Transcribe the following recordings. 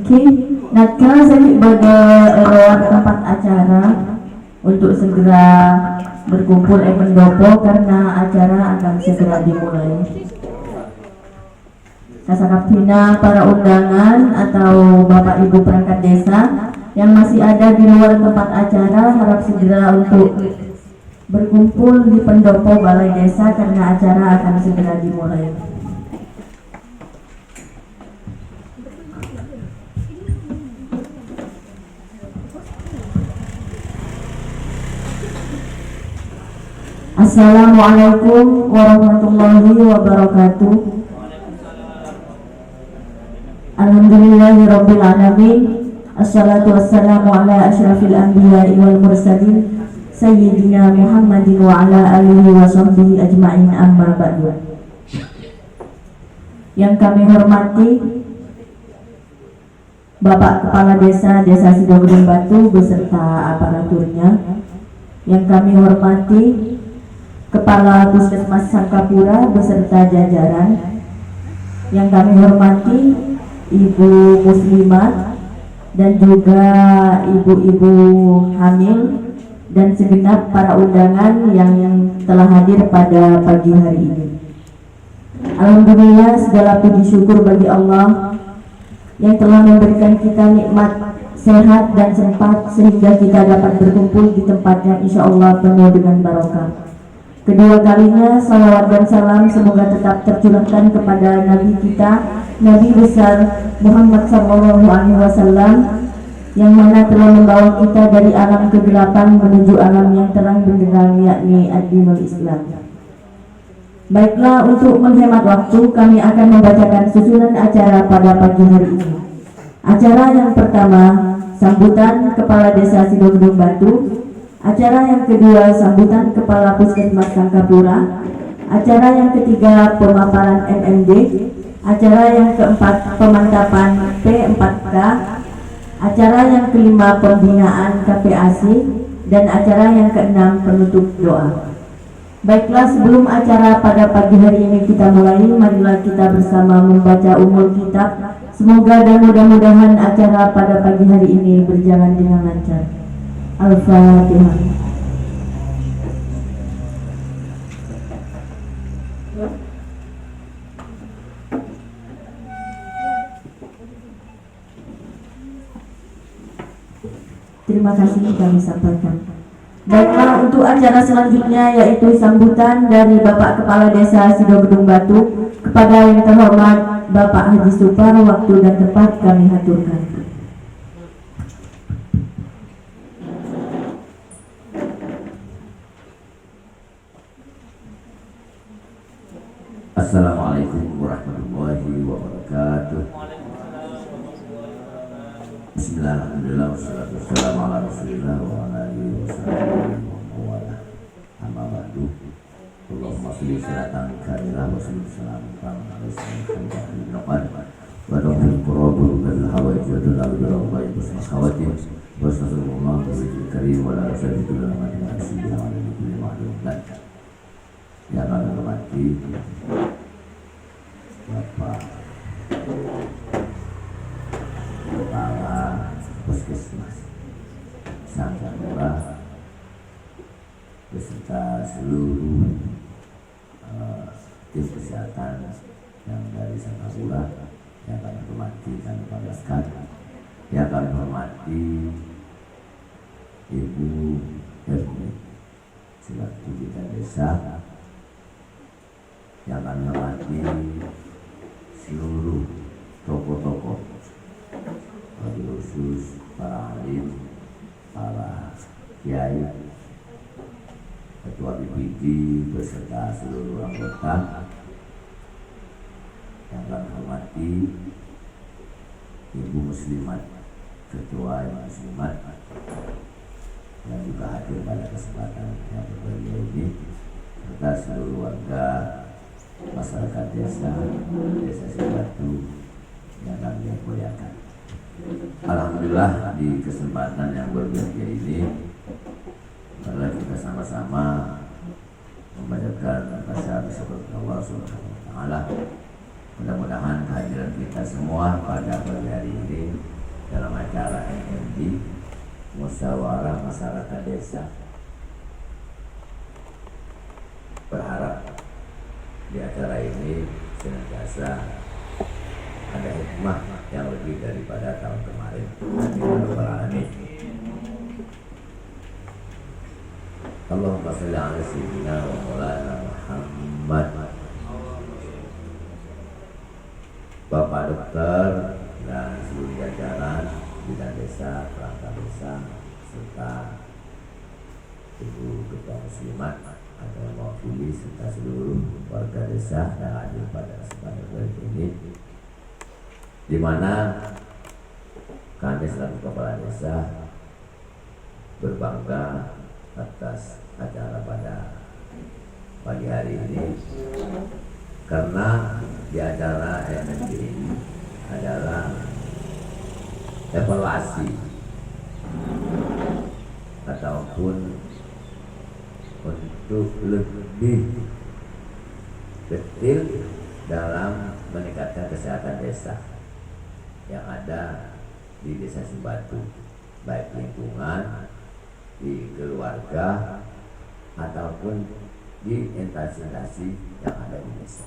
Oke, Natka saya sebagai lewat tempat acara untuk segera berkumpul pendopo karena acara akan segera dimulai. Kasakaptina para undangan atau Bapak Ibu perangkat desa yang masih ada di luar tempat acara harap segera untuk berkumpul di pendopo balai desa karena acara akan segera dimulai. Assalamualaikum warahmatullahi wabarakatuh. Alhamdulillahirabbil alamin. Assalatu wassalamu ala asyrafil anbiya'i wal mursalin sayyidina Muhammadin wa ala alihi wa sahbihi ajma'in, amma ba'du. Yang kami hormati Bapak Kepala Desa Sidogedung Batu beserta aparaturnya. Yang kami hormati Kepala Puskesmas Sangkapura beserta jajaran. Yang kami hormati Ibu Muslimat dan juga ibu-ibu hamil dan segenap para undangan yang telah hadir pada pagi hari ini. Alhamdulillah, segala puji syukur bagi Allah yang telah memberikan kita nikmat sehat dan sempat sehingga kita dapat berkumpul di tempat yang insya Allah penuh dengan barokah. Kedua kalinya salawat dan salam semoga tetap tercurahkan kepada Nabi kita, Nabi besar Muhammad SAW, yang mana telah membawa kita dari alam kegelapan menuju alam yang terang benderang, yakni ad-dinul Islam. Baiklah, untuk menghemat waktu kami akan membacakan susunan acara pada pagi hari ini. Acara yang pertama, sambutan Kepala Desa Sidogedung Batu. Acara yang kedua, sambutan Kepala Puskesmas Sangkapura. Acara yang ketiga, pemaparan MMD. Acara yang keempat, pemantapan P4K. Acara yang kelima, pembinaan KPAC. Dan acara yang keenam, penutup doa. Baiklah, sebelum acara pada pagi hari ini kita mulai, marilah kita bersama membaca umul kitab. Semoga dan mudah-mudahan acara pada pagi hari ini berjalan dengan lancar. Al-Fatihah. Terima kasih kami sampaikan. Baiklah, untuk acara selanjutnya yaitu sambutan dari Bapak Kepala Desa Sidogedung Batu kepada yang terhormat Bapak Haji Supar, waktu dan tempat kami haturkan. Assalamualaikum warahmatullahi wabarakatuh. Bismillahirrahmanirrahim. Wassalatu wassalamu ala rasulillah wa ala alihi wa wala. Amma ba'du. Allahumma sholli salatan kamilatan wa sallim salaman kamilatan ala sayyidina Muhammad wa ala qurabul bil hawaij wa dul abdul rabbil khawatim wa sallallahu alaihi karim wa ala sayyidina Muhammad wa ala sayyidina Muhammad. Ya kami hormati Bapak Kepala Puskesmas Sangkapura beserta seluruh tim kesehatan yang dari Sangkapura, yang kami hormati dan banggakan, yang kami hormati Ibu Hermi selaku Bida Desa, yang kami hormati seluruh tokoh-tokoh, wabil khusus para alim, para kiai, ketua BPD beserta seluruh anggota, yang kami hormati Ibu Muslimat, ketua Ibu Muslimat, yang juga hadir pada kesempatan yang berbahagia ini, serta seluruh warga masyarakat desa Sidobatu yang kami muliakan. Alhamdulillah, di kesempatan yang berbahagia ini marilah kita sama-sama membacakan baca Allah Subhanahu wa taala. Mudah-mudahan kehadiran kita semua pada pagi hari ini dalam acara MMD Musyawarah Masyarakat Desa. Berharap di acara ini senantiasa ada hikmah yang lebih daripada tahun kemarin. Amin. Allahumma sholli ala sayyidina wa maulana Muhammad. Bapak Dokter dan seluruh jajaran bidang desa, perangkat desa, serta Ibu Ketua Muslimat atau mewakili serta seluruh warga desa yang hadir pada kesempatan ini, di mana kami selaku kepala desa berbangga atas acara pada pagi hari ini, karena di acara MMD ini adalah evaluasi ataupun untuk lebih detail dalam meningkatkan kesehatan desa yang ada di Desa Sibatu, baik lingkungan, di keluarga, ataupun di instansi yang ada di desa.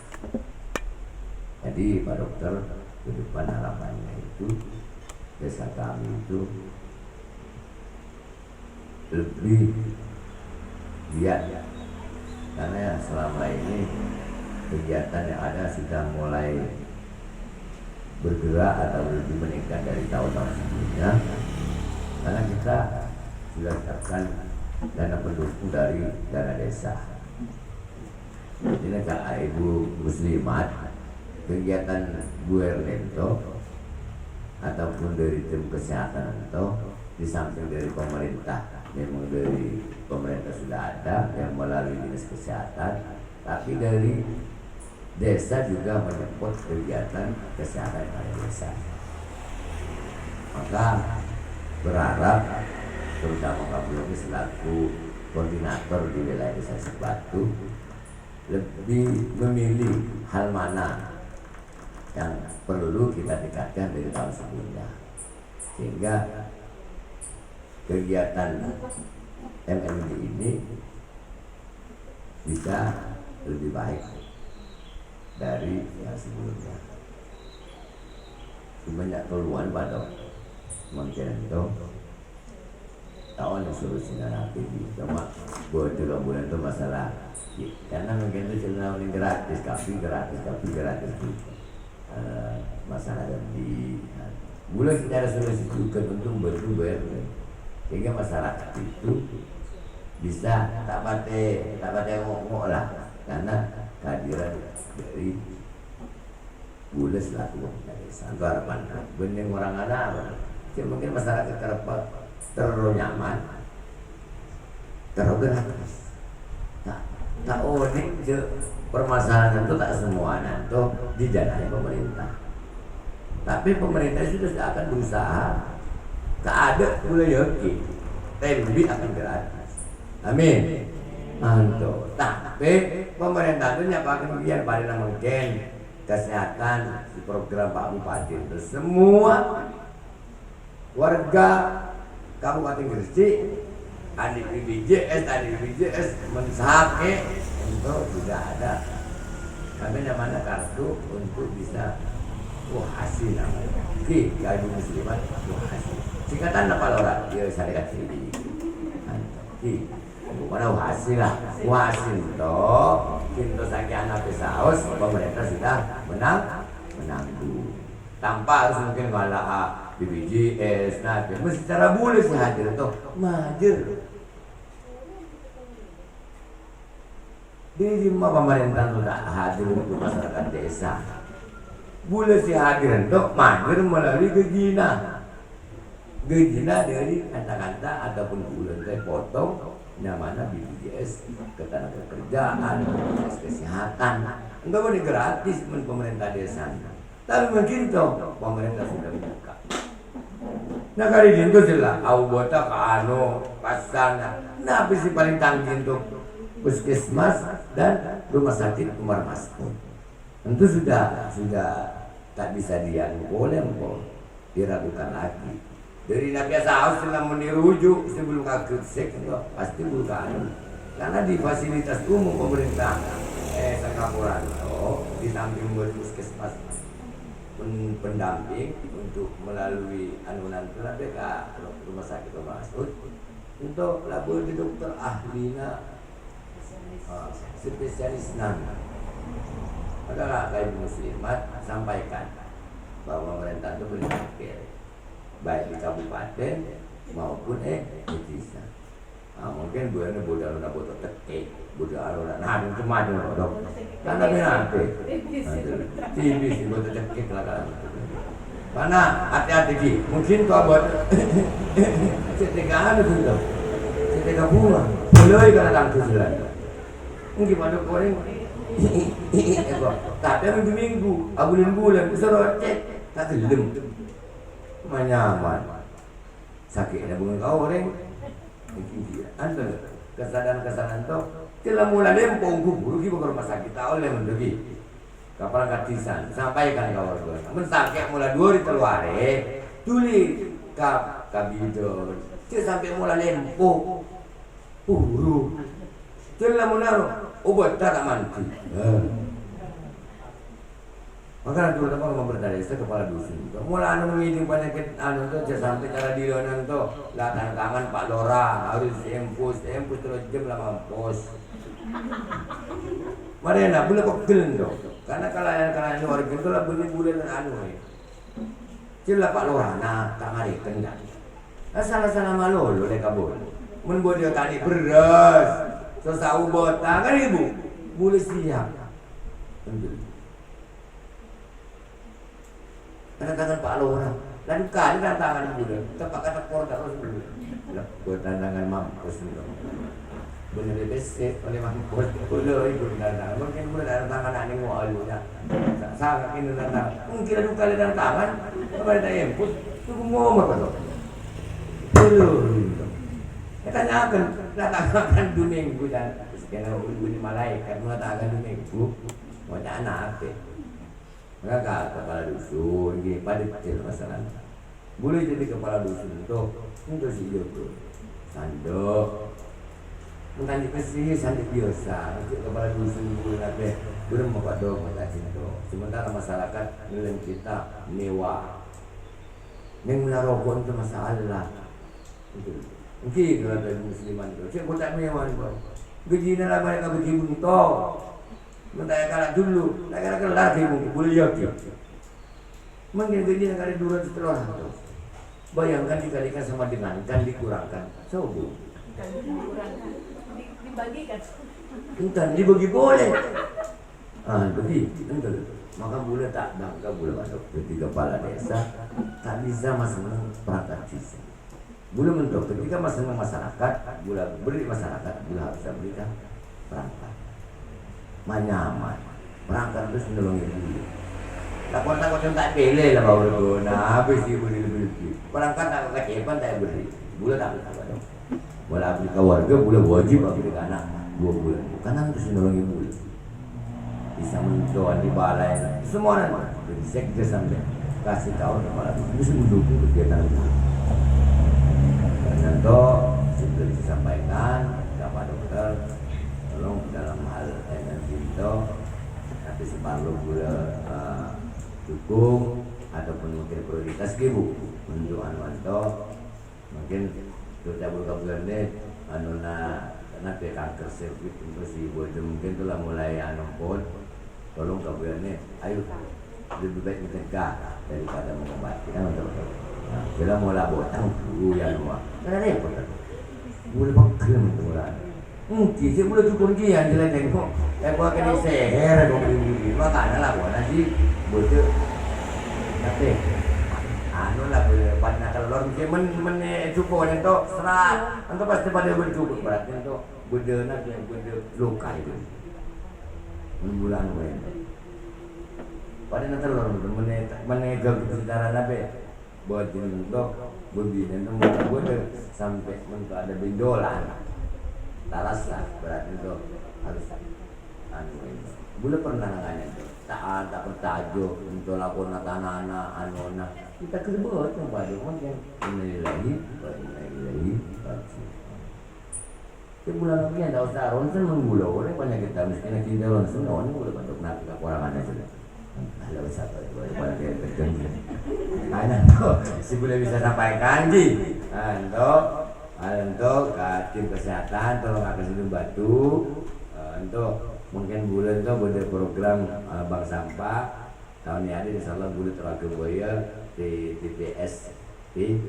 Jadi Pak Dokter, ke depan harapannya itu desa kami itu lebih lihat, karena ya selama ini kegiatan yang ada sudah mulai bergerak atau lebih meningkat dari tahun-tahun sebelumnya, karena kita sudah dapatkan dana pendukung dari dana desa. Ini Kak Ibu Muslimat, kegiatan Bu Erlento ataupun dari tim kesehatan itu di samping dari pemerintah, memang dari pemerintah sudah ada yang melalui dinas kesehatan, tapi dari desa juga menyebut kegiatan kesehatan pada desa. Maka berharap terutama Pak Blogi selaku koordinator di wilayah Desa Sibatu lebih memilih hal mana yang perlu kita tingkatkan dari tahun sebelumnya, sehingga kegiatan MMD ini bisa lebih baik dari yang sebelumnya. Banyak keluhan pada mungkin itu tahun yang solusinya nanti cuma buat 3 bulan itu masalah, karena mungkin itu cuma gratis, tapi gratis itu masalah di mulai secara solusi juga untuk berubah, sehingga masyarakat itu bisa tak pakai ngomong lah, karena kehadiran dari bulan selaku desa. Itu harapan bening orang ada, mungkin masyarakat terlalu nyaman, terlalu gratis. Tak unik permasalahan itu tak semua itu dijanani pemerintah. Tapi pemerintah sudah akan berusaha, tak ada mulai yakin, tapi akan gratis. Amin. Mantul. Tapi pemerintah itu nyapakan biar pada mungkin kesehatan di program Pak Bupati itu semua warga Kabupaten Gresik, adik BPJS mensake untuk tidak ada kami namanya kartu untuk bisa hasil namanya Ibu Muslimat hasil singkatan apa orang dia syariat sini mana hasil lah hasil toh pintu sakit anak pesaus pemerintah sudah menang tanpa harus mungkin ngalah BPJS, mesti secara boleh sih hadir tuh, majir. Di lima pemerintah sudah hadir untuk masyarakat desa, boleh sih hadir tuh, majir melalui gejina dari kata-kata ataupun bulan saya potong, namanya BPJS, ketenaga kerjaan, kesehatan, enggak boleh gratis pemerintah desa. Tapi mungkin tuh pemerintah sudah buka. Nah kali itu jelas, awbota kano, pasana, nah apa sih paling tanggi untuk puskesmas dan rumah sakit Umar Maskun. Tentu sudah tak bisa diangkul, diragukan lagi. Dari Nabi Sa'ud setelah menirujuk sebelum kagesek itu pasti bukan. Karena di fasilitas umum pemerintah Singapura di samping puskesmas pendamping untuk melalui anunan terapika rumah sakit Masud untuk labu di dokter ahlinya spesialis nama. Maka kaum muslimat sampaikan bahwa pemerintah itu berpikir baik di kabupaten maupun desa. Mungkin buahnya bodoh bodoh tekik, bodoh aluran, itu cuma dok. Karena nanti TV bodoh tekik lah kan. Karena hati-hati di, mungkin kau buat setika ada dulu, setika bunga, boleh karena tangguh jalan. Mungkin pada koreng, tapi ada minggu, bulan, suruh cek, tak gelem. Nyaman sakitnya bukan kau orang anda kesadaran tu telah mulai lempong kubur kita ke rumah sakit tahu lemon lagi kapal katisan sampaikan kau orang mensakit mulai 2 hari keluar tuli kabido dia sampai mulai lempong buru telah menaruh obat tak mati. Maka nanti orang mempercayai kepala dusun. Mulai menghitung penyakit tu sampai cara dilonan tu lah tangan Pak Lora harus empus terus jam lah mampus. Mana boleh kok gelen tu. Karena kalau luar gitu lah boleh Cila Pak Lora nak tak mari kendak. Salah malu lo dek kabul. Membuat dia tadi beras, sesau bota kan ibu boleh siap. Tantangan Pak Lora dan kali tantangan juga tepat kata korda terus dulu buat tantangan mampus itu bener besek oleh mampus boleh ikut tantangan mungkin boleh tantangan aneh mau alunya sangat ini tantangan mungkin ada kali tantangan kepada empus itu ngomong apa tuh boleh tanyakan tantangan Dominggu dan sekarang bunyi malaikat mengatakan Dominggu mau anak apa. Maka kepala dusun, pada kecil masalah. Boleh jadi kepala dusun untuk si Joko, sandok, bukan dikasih sandok biasa. Untuk kepala dusun boleh apa? Belum mau dong mata cinta. Sementara masyarakat nilai kita mewah, mengenal rokok itu masalah. Mungkin kalau ada musliman tu, saya buat mewah tu. Gajinya lah mereka gaji buntok. Mentaya kalah dulu, nak kalah lagi mungkin boleh yakin. Mungkin gaji nak kali 200 orang tu. Bayangkan dikalikan sama dengan dan dikurangkan. Sobo. Dibagikan. Entah dibagi boleh. Bagi, entah. Maka boleh tak bangga boleh masuk ketika kepala desa tak bisa masuk perangkat desa. Boleh mentok ketika masuk masyarakat, boleh beri masyarakat, boleh bisa berikan perangkat. Manyaman perangkat terus menolongi dulu. Takut tak pilih lah bawa guna habis ibu lebih. Perangkat tak kecepan tak beri. Boleh tak apa dong. Boleh beri ke warga boleh wajib beri ke anak 2 bulan. Karena terus menolongi dulu. Bisa mendoan di balai semua orang. Jadi sekda sampai kasih tahu kepada bisa mendukung kegiatan itu. Dan itu sudah disampaikan kepada dokter tolong dalam hal itu tapi separuh boleh dukung ataupun mungkin prioritas ibu untuk anuanto mungkin sudah bulan deh anuna karena kanker sirkuit untuk si ibu itu mungkin telah mulai pun tolong kabulannya ayo lebih baik mencegah daripada mengobati kan untuk bila mulai botang dulu ya semua karena repot boleh pakai menturan mungkin saya boleh cukup dia jalan tengok buat kena seher kau beli makanya lah buat nasi bocor tapi lah boleh pada telur mungkin cukup yang tu serat itu pasti pada bercukup berarti itu benda nak yang benda luka itu bulan pada telur menegak secara nabe buat untuk begini itu mudah sampai untuk ada bendolan taras lah berarti itu harus boleh pernah nanya itu tak bertajuk untuk lakon tanah anona kita kerja tu pada macam ini lagi baca. Bulan lagi ada usah ronsen menggulau orang banyak kita miskin kita ronsen orang boleh bentuk nak orang mana sudah. Kalau siapa boleh dia terjadi. Ana tu si boleh bisa sampaikan di. Untuk tim kesehatan tolong akan sini batu untuk mungkin bulan itu ada program bank sampah tahun ini ada insyaallah bulan terakhir boya di TPS di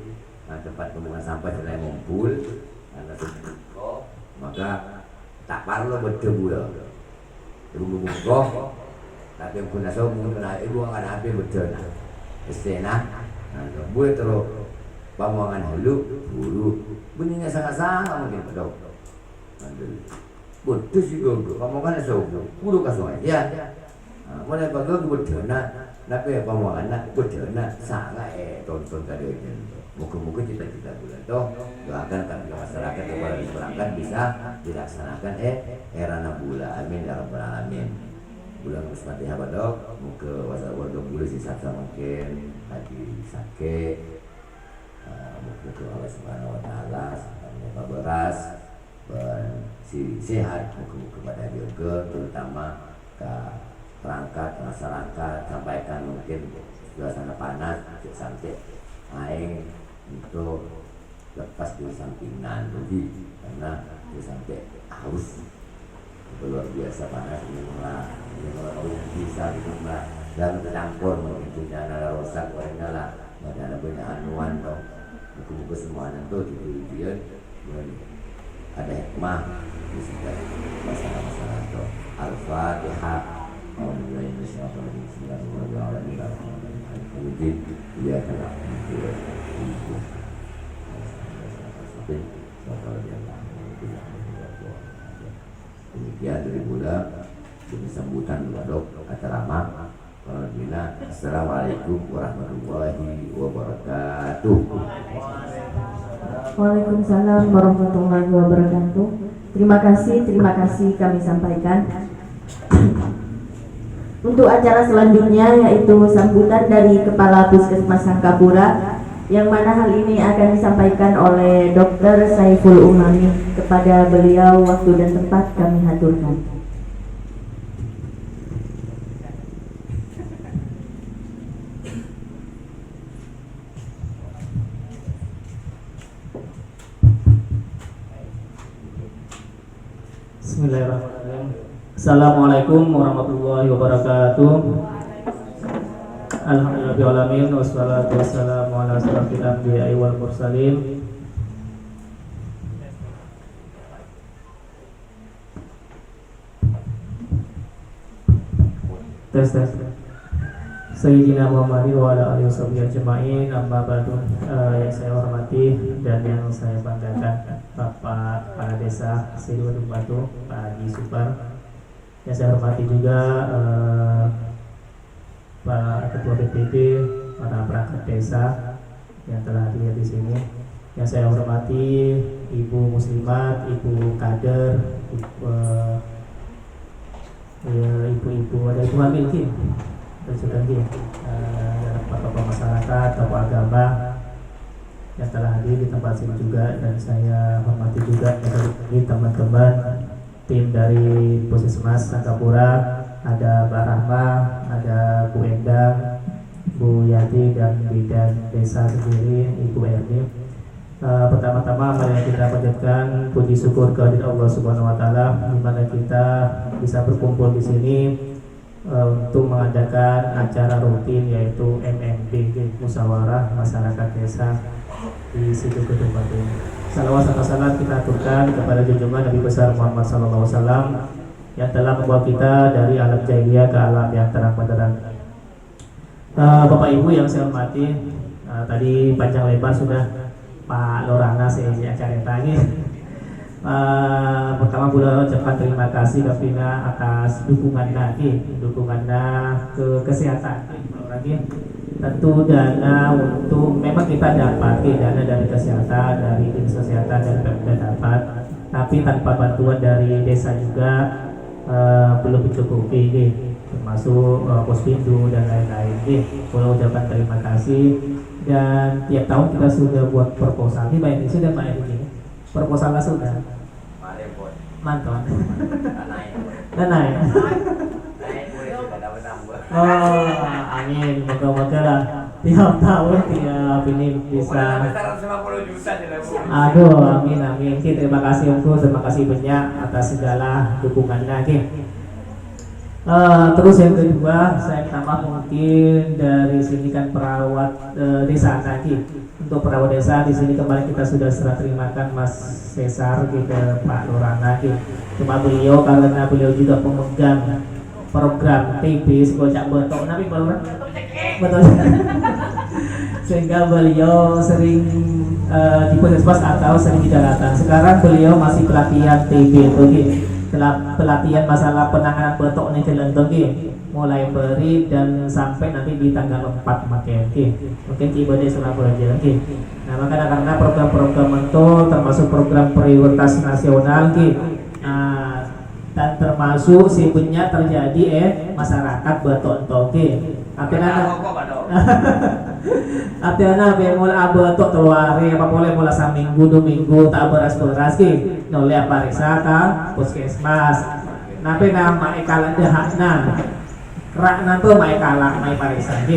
tempat pembuangan sampah yang ngumpul maka tak perlu berdebu ibu buka tapi yang punya sombong ibu akan habis berdebu istana boleh terus pamangan hulu buru bunyinya sangat-sangat mungkin betul betul sih gue pamangan sombong buru kasuai ya mulai bagus berdebu tapi pamangan nak berdebu sangat tonton tadi muka-muka cita-cita bulan toh doakan kami masyarakat yang pada diperangkat bisa dilaksanakan era bulan amin ya rabbal alamin bulan Fatihah badok muka wasal wadok bulan sisa mungkin haji sakit muka ke Allah Subhanahu wa taala sampai beras dan si sehat muka pada juga terutama ke perangkat masyarakat sampaikan mungkin suasana panas sampai aing untuk lepas di sampingan jadi karena sampai haus luar biasa panas ini malah bisa gitu mbak dan tercampur mungkin bencana rusak orangnya lah ada banyak anuan toh buku-buku semuanya tuh diujian ada hikmah di setiap masalah toh Al-Fatihah dia telah demikian dari bulan demi sambutan dok acara mak Assalamualaikum warahmatullahi wabarakatuh. Waalaikumsalam warahmatullahi wabarakatuh. Terima kasih kami sampaikan. Untuk acara selanjutnya yaitu sambutan dari Kepala Puskesmas Sangkapura yang mana hal ini akan disampaikan oleh Dr. Saiful Umami. Kepada beliau waktu dan tempat kami haturkan. Bismillahirrahmanirrahim. Assalamualaikum warahmatullahi wabarakatuh. Alhamdulillahirrahmanirrahim. Wassalatu wassalamu ala asyrafil anbiya'i wal mursalin. Tes. Sayyidina Muhammadin wa ala alihi washabihi ajma'in. Amma ba'du. Yang saya hormati dan yang saya banggakan Bapak Kepala Desa Sidoarjo Batu, Pak Haji Supar. Yang saya hormati juga Pak Ketua BPD, para perangkat desa yang telah hadir di sini. Yang saya hormati Ibu Muslimat, Ibu Kader, ibu-ibu, ada ibu hamil dan sudah bapak masyarakat, tokoh agama yang telah hadir di tempat sini juga. Dan saya hormati juga teman-teman tim dari Puskesmas Sangkapura, ada Mbak Rahma, ada Bu Endang, Bu Yati, dan bidan desa sendiri, Ibu Erni. Pertama-tama mari kita panjatkan puji syukur kehadirat Allah Subhanahu wa taala di mana kita bisa berkumpul di sini untuk mengadakan acara rutin yaitu MMB, Musyawarah Masyarakat Desa di Situ Gedung Batu. Salawat serta salam kita aturkan kepada junjungan Nabi besar Muhammad SAW yang telah membawa kita dari alam jahiliyah ke alam yang terang benderang. Bapak Ibu yang saya hormati, tadi panjang lebar sudah Pak Lorana saya acara tanya. Pertama boleh ucapkan terima kasih kepada atas dukungannya ke kesehatan lagi. Tentu dana untuk memang kita dapat dana dari kesehatan, dari dinas kesehatan dan Pemda dapat, tapi tanpa bantuan dari desa juga belum mencukupi. termasuk Pospindu dan lain-lain. Kalau ucapkan terima kasih. Dan tiap tahun kita sudah buat proposal. Ini Mbak Eni sudah Mbak Eni proposalnya sudah. Mantap. Dan naik. Oh, amin. Moga-moga lah tiap tahun tiap ini bisa. Aduh, amin amin. Terima kasih Om, terima kasih banyak atas segala dukungannya. Terus yang kedua, saya tambah mungkin dari sini kan perawat desa lagi. Untuk perawat desa di sini kemarin kita sudah serah terimakan Mas Cesar ke Pak Lurana. Cuma beliau karena beliau juga pemegang program TB Sekocak Betok, tapi Pak betul. Sehingga beliau sering di puskesmas atau sering tidak datang. Sekarang beliau masih pelatihan TB itu, pelatihan masalah penanganan betok nih kelentong, mulai beri dan sampai nanti di tanggal 4 mungkin tiba di Surabaya. Nah makanya karena program-program itu termasuk program prioritas nasional, dan termasuk sibuknya terjadi masyarakat betok toke. Artinya mulai abetok teluari apa boleh mulai saminggu 2 minggu tak beras-beras noleh pariksa ka puskesmas. Nape nama ekalan dehakna kerakna tuh mai kalak mai pariksa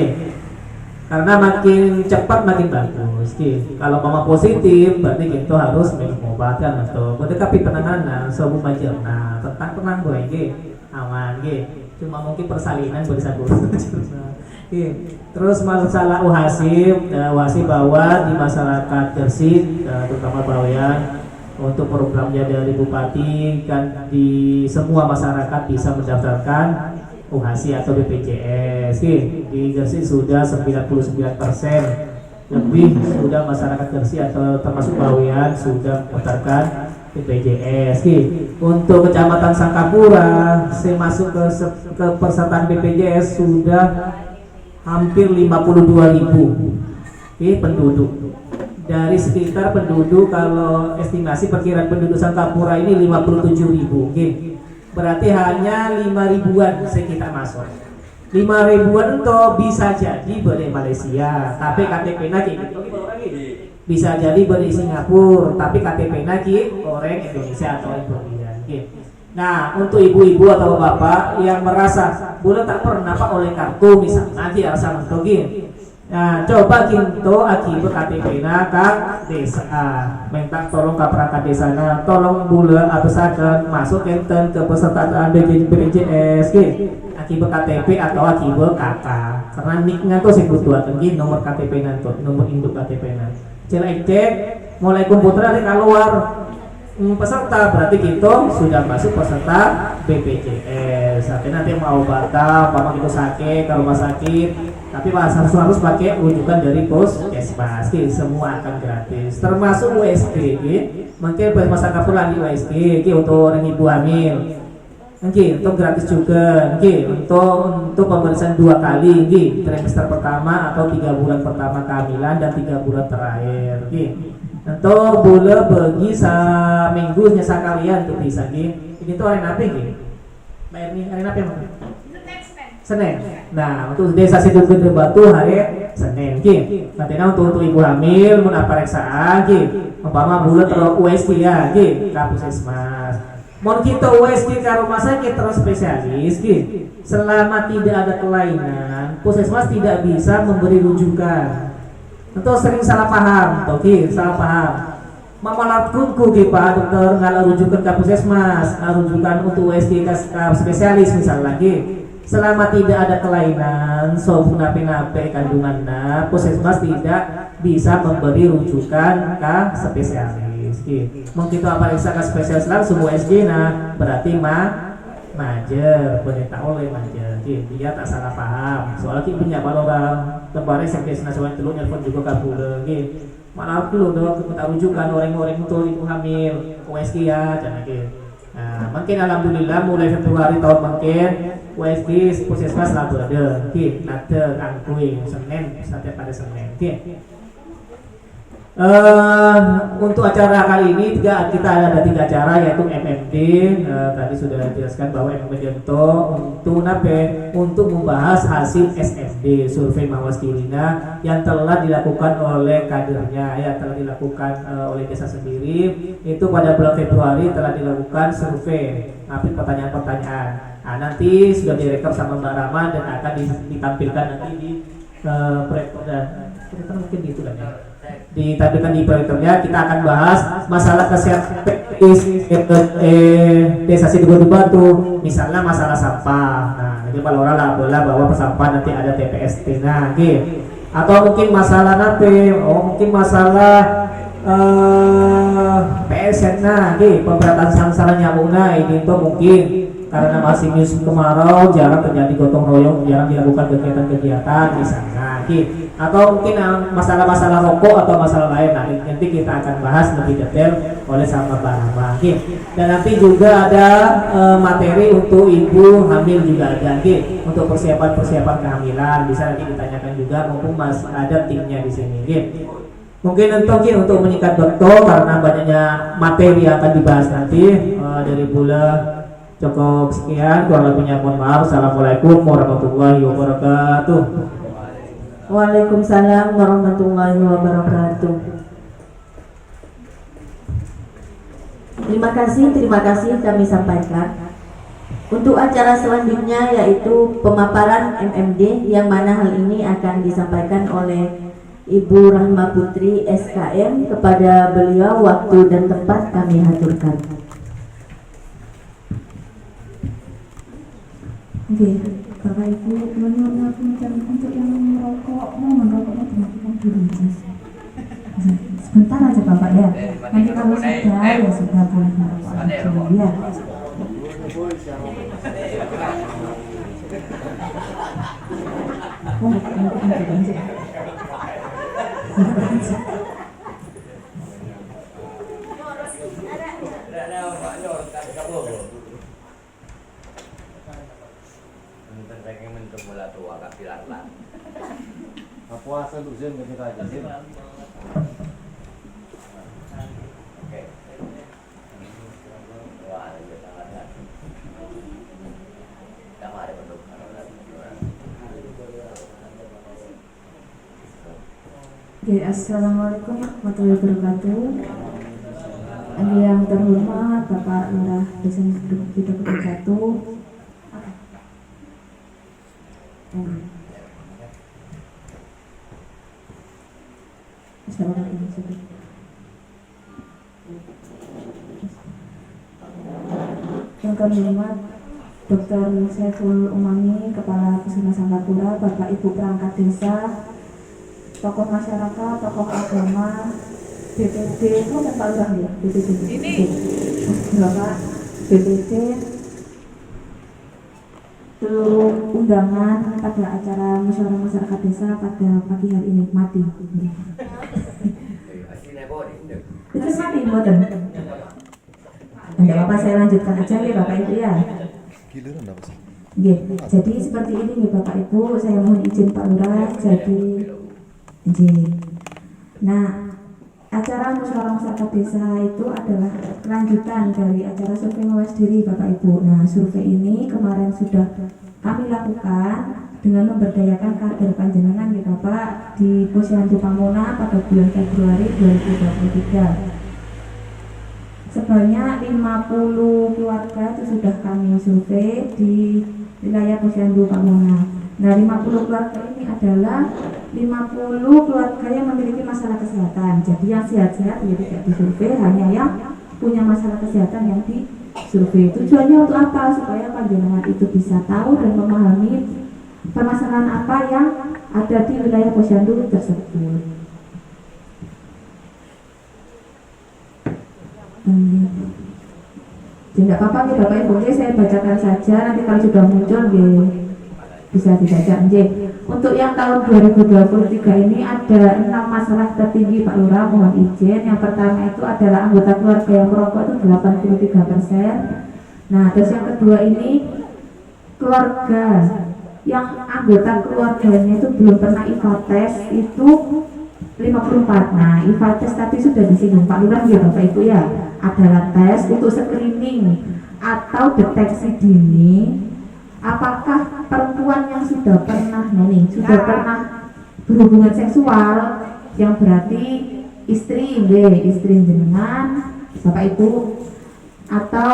karena makin cepat makin bagus. Kalau mama positif berarti kita harus minum obat kan atau tapi penanganan sebelum majerna tentang tenang gue aman cuma mungkin persalinan bisa terus masalah uhasib bahwa di masyarakat Gresik terutama Bawean untuk programnya dari Bupati kan di semua masyarakat bisa mendaftarkan UHASI atau BPJS. Di Gresik sudah 99% lebih sudah masyarakat Gresik atau termasuk Bawean sudah mendaftarkan BPJS. Untuk Kecamatan Sangkapura saya masuk ke pesertaan BPJS sudah hampir 52.000 penduduk. Dari sekitar penduduk kalau estimasi perkiraan penduduk Sangkapura ini 57.000. Berarti hanya 5.000-an kita masuk. 5.000-an itu bisa jadi dari Malaysia, tapi KTP-nya gitu. Bisa jadi dari Singapura, tapi KTP-nya orang Indonesia atau Indonesia. Nah, untuk ibu-ibu atau bapak yang merasa boleh tak pernah pak oleh kartu misalnya rasa mentogin. Nah, coba kinto akibat KTP-na kak desa. Minta tolong ke perangkat desanya, tolong bulan atau sakan masuk enten ke pesertaan BPJS akibat KTP atau akibat KK. Karena niknya tuh sebut dua tinggi nomor KTP nanti, nomor induk KTP nanti. Cek mulai komputer nanti keluar peserta berarti kita sudah masuk peserta BPJS. Artinya nanti mau batal, apa itu sakit ke rumah sakit, tapi harus pakai rujukan dari puskesmas. Semua akan gratis, termasuk USG. Mungkin masyarakat pun lagi USG untuk orang ibu hamil. Untuk gratis juga. Untuk pemeriksaan 2 kali, trimester pertama atau 3 bulan pertama kehamilan dan 3 bulan terakhir. Atau boleh bagi seminggu nyasa kalian untuk bisa ini tuh hari apa Mbak Erni, hari apa emang? Senin. Nah untuk desa situ Gede Batu hari Senin nanti untuk ibu hamil mau pemeriksaan umpama bulan terus USG ya Puskesmas mau kita USG ke rumah sakit terus spesialis selama tidak ada kelainan Puskesmas tidak bisa memberi rujukan. Tentu sering salah paham, salah paham. Mamalatku Pak dokter nggak rujukan ke puskesmas, rujukan untuk USG ke spesialis misalnya lagi. Selama tidak ada kelainan, sobung nape-nape kandungannya, puskesmas tidak bisa memberi rujukan ke spesialis. Mungkin itu apa ke spesialis langsung USG, nah berarti majer, pendeta oleh majer. Dia tak salah paham. Soalnya punya balora kemarin Sekdes Nasional Teluk nelfon juga kabur malah dulu dong kita rujukan orang-orang itu ibu hamil USG ya jangan nah mungkin alhamdulillah mulai Februari tahun mungkin USG puskesmas lah ada nate angkuing Senin setiap pada Senin Untuk acara kali ini kita ada 3 acara, yaitu MMD. Tadi sudah dijelaskan bahwa MMD itu untuk membahas hasil SFD, survei mawas dirina, yang telah dilakukan oleh kadernya, ya telah dilakukan oleh desa sendiri. Itu pada bulan Februari telah dilakukan survei, pertanyaan-pertanyaan. Nah, nanti sudah direkam sama Mbak Rama dan akan ditampilkan nanti di proyektor, mungkin gitu kan ya. Ditampilkan di proyektornya. Kita akan bahas masalah kesehatan desa Sidoarjo Batu, misalnya masalah sampah. Nah, jadi kalau orang lah bahwa sampah nanti ada TPST, nah, gitu. Atau mungkin masalah mungkin masalah PSN, nah, gitu, pemberantasan sangsara nyamuk. Nah, ini tuh mungkin karena masih musim kemarau, jarang terjadi gotong royong, jarang dilakukan kegiatan-kegiatan misalnya, gitu. Atau mungkin masalah-masalah rokok atau masalah lain. Nah, nanti kita akan bahas lebih detail oleh sama Mbak Rama, gitu. Dan nanti juga ada materi untuk ibu hamil juga ada, gitu. Untuk persiapan kehamilan bisa nanti ditanyakan juga, mumpung masih ada timnya di sini, gitu. Mungkin untuk menyikat dokter karena banyaknya materi yang akan dibahas nanti dari bulan. Cukup sekian, kurang lebihnya mohon maaf. Assalamualaikum warahmatullahi wabarakatuh. Waalaikumsalam warahmatullahi wabarakatuh. Terima kasih kami sampaikan. Untuk acara selanjutnya yaitu pemaparan MMD, yang mana hal ini akan disampaikan oleh Ibu Rahma Putri SKM. Kepada beliau waktu dan tempat kami haturkan. Oke, Bapak Ibu, mohon maaf untuk yang merokok, mohon rokoknya dimatikan dulu. Sebentar aja Bapak ya. Nanti kalau sudah ya sudah boleh merokok aja ya. Puasa untuk Zen ketika aja Zen. Oke. Wah, ini sangat ada. Sama ada bentuk. Oke, assalamualaikum warahmatullahi wabarakatuh. Yang terhormat Bapak Lurah Desa Sidoarjo Batu. Yang terhormat Dr. Saiful Umami, Kepala Puskesmas Sangkapura, Bapak Ibu perangkat desa, tokoh masyarakat, tokoh agama, BPD, itu kan Pak Lurah ya, BPD ini, Bapak BPD, seluruh undangan pada acara musyawarah masyarakat desa pada pagi hari ini. Mati. Itu mati, boten. Tidak apa-apa, saya lanjutkan aja ya Bapak Ibu ya. Jadi seperti ini nih Bapak Ibu, saya mohon izin Pak Lurah, jadi izin. Nah, acara musyawarah masyarakat desa itu adalah lanjutan dari acara survei mawas diri Bapak Ibu. Nah, survei ini kemarin sudah kami lakukan dengan memberdayakan kader panjenengan ya Bapak di Posyandu Pamona pada bulan Februari 2023. Sebanyak 50 keluarga itu sudah kami survei di wilayah Posyandu Pamona. Nah, 50 keluarga ini adalah 50 keluarga yang memiliki masalah kesehatan. Jadi yang sehat-sehat ya tidak disurvei, hanya yang punya masalah kesehatan yang disurvei. Tujuannya untuk apa? Supaya panjenengan itu bisa tahu dan memahami permasalahan apa yang ada di wilayah Posyandu tersebut. Jadi tidak apa-apa nih Bapak Ibu, saya bacakan saja, nanti kalau sudah muncul bisa dibaca. Untuk yang tahun 2023 ini ada 6 masalah tertinggi Pak Lurah, mohon izin. Yang pertama itu adalah anggota keluarga yang merokok itu 83%. Nah, terus yang kedua ini keluarga yang anggota keluarganya itu belum pernah IVA tes itu 54. Nah, IFA tes tadi sudah disinggung Pak Lurah ya Bapak Ibu ya, adalah tes untuk screening atau deteksi dini apakah perempuan yang sudah pernah berhubungan seksual, yang berarti istri jenengan Bapak Ibu atau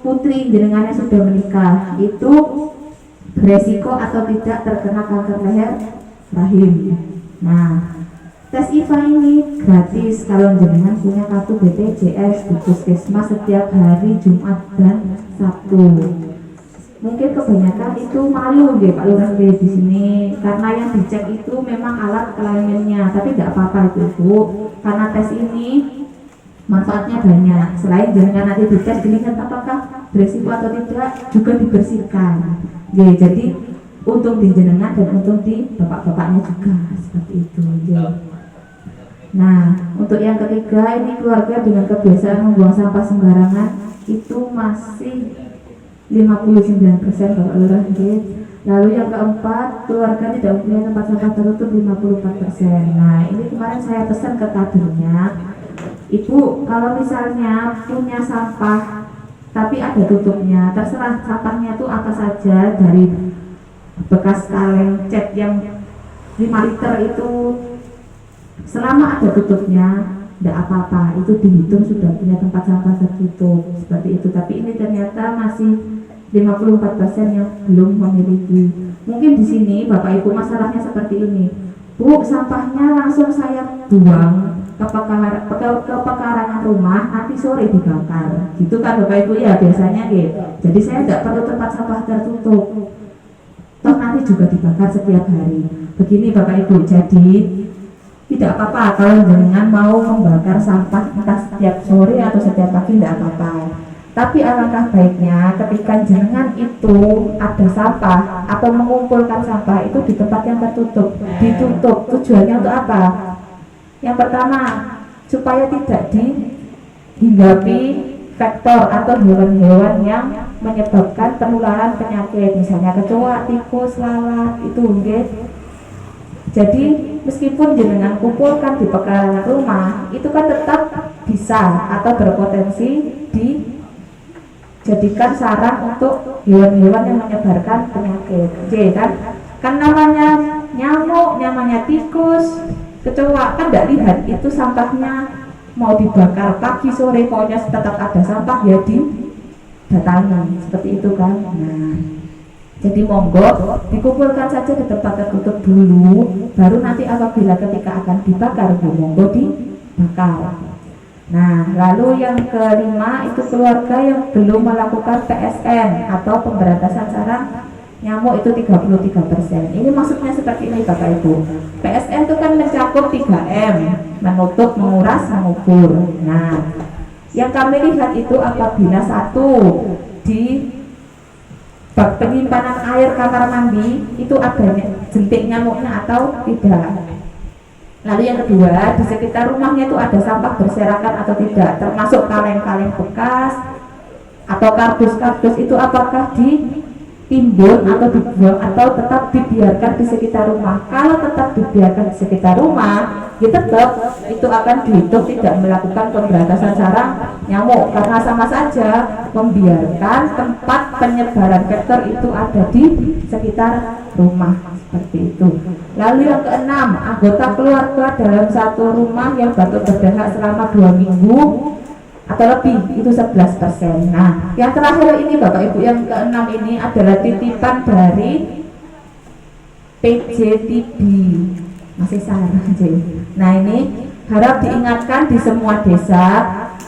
putri jenengan yang sudah menikah, itu beresiko atau tidak terkena kanker leher rahim. Nah, tes IFA ini gratis kalau jenengan punya kartu BPJS di Puskesmas setiap hari Jumat dan Sabtu. Mungkin kebanyakan itu malu ya Pak Lurah di sini karena yang dicek itu memang alat kelaminnya, tapi tidak apa-apa itu Bu, karena tes ini manfaatnya banyak. Selain jenengan nanti dicek dilihat apakah beresiko atau tidak, juga dibersihkan. Ya, jadi untung di jenengan dan untung di bapak-bapaknya juga seperti itu. Ya. Nah, untuk yang ketiga ini keluarga dengan kebiasaan membuang sampah sembarangan itu masih 59% Bapak Lurah. Lalu yang keempat, keluarga tidak mempunyai tempat sampah tertutup 54%. Nah, ini kemarin saya pesan ke kadernya, Ibu kalau misalnya punya sampah tapi ada tutupnya, terserah sampahnya itu apa saja, dari bekas kaleng cat yang 5 liter itu, selama ada tutupnya tidak apa-apa, itu dihitung sudah punya tempat sampah tertutup seperti itu. Tapi ini ternyata masih 54% yang belum memiliki. Mungkin di sini Bapak Ibu masalahnya seperti ini, Bu, sampahnya langsung saya buang ke pekarangan rumah, nanti sore dibakar, gitu kan Bapak Ibu ya biasanya gitu. Jadi saya tidak perlu tempat sampah tertutup, toh nanti juga dibakar setiap hari. Begini Bapak Ibu, jadi tidak apa-apa kalau jenengan mau membakar sampah entah setiap sore atau setiap pagi, tidak apa-apa. Tapi alangkah baiknya ketika jenengan itu ada sampah atau mengumpulkan sampah itu di tempat yang tertutup, ditutup. Tujuannya untuk apa? Yang pertama, supaya tidak dihinggapi faktor atau hewan-hewan yang menyebabkan penularan penyakit, misalnya kecoa, tikus, lalat, itu enggak. Jadi meskipun jenengan kumpulkan di pekarangan rumah, itu kan tetap bisa atau berpotensi dijadikan sarang untuk hewan-hewan yang menyebarkan penyakit. Jadi kan namanya nyamuk, namanya tikus, kecoa, kan tidak lihat itu sampahnya mau dibakar pagi sore, pokoknya tetap ada sampah ya didatangi seperti itu kan. Nah, jadi monggo dikumpulkan saja di tempat tertutup dulu, baru nanti apabila ketika akan dibakar ya monggo dibakar. Nah, lalu yang kelima itu keluarga yang belum melakukan PSN atau pemberantasan sarang nyamuk, itu 33%. Ini maksudnya seperti ini Bapak Ibu. PSN itu kan mencakup 3M, menutup, menguras, mengukur. Nah, yang kami lihat itu apabila satu di bak penyimpanan air kamar mandi itu ada jentik nyamuknya atau tidak. Lalu yang kedua, di sekitar rumahnya itu ada sampah berserakan atau tidak, termasuk kaleng-kaleng bekas atau kardus-kardus itu apakah ditimbun atau dibuang atau tetap dibiarkan di sekitar rumah. Kalau tetap dibiarkan di sekitar rumah, ya tetap itu akan dihitung tidak melakukan pemberantasan sarang nyamuk, karena sama saja membiarkan tempat penyebaran vektor itu ada di sekitar rumah, seperti itu. Lalu yang keenam, anggota keluarga dalam satu rumah yang batuk berdahak selama 2 minggu atau lebih, itu 11%. Nah, yang terakhir ini Bapak Ibu, yang keenam ini adalah titipan dari PJTB, masih salah. Nah, ini harap diingatkan di semua desa,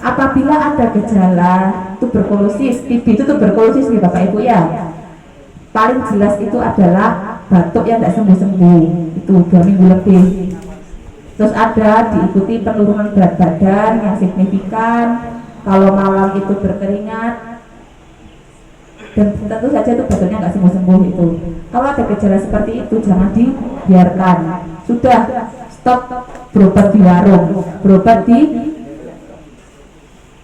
apabila ada gejala tuberkulosis, TB itu tuberkulosis nih Bapak Ibu ya, paling jelas itu adalah batuk yang tidak sembuh-sembuh, itu 2 minggu lebih. Terus ada diikuti penurunan berat badan yang signifikan, kalau malam itu berkeringat, dan tentu saja itu batuknya nggak sembuh-sembuh itu. Kalau ada gejala seperti itu jangan dibiarkan. Sudah, stop berobat di warung, berobat di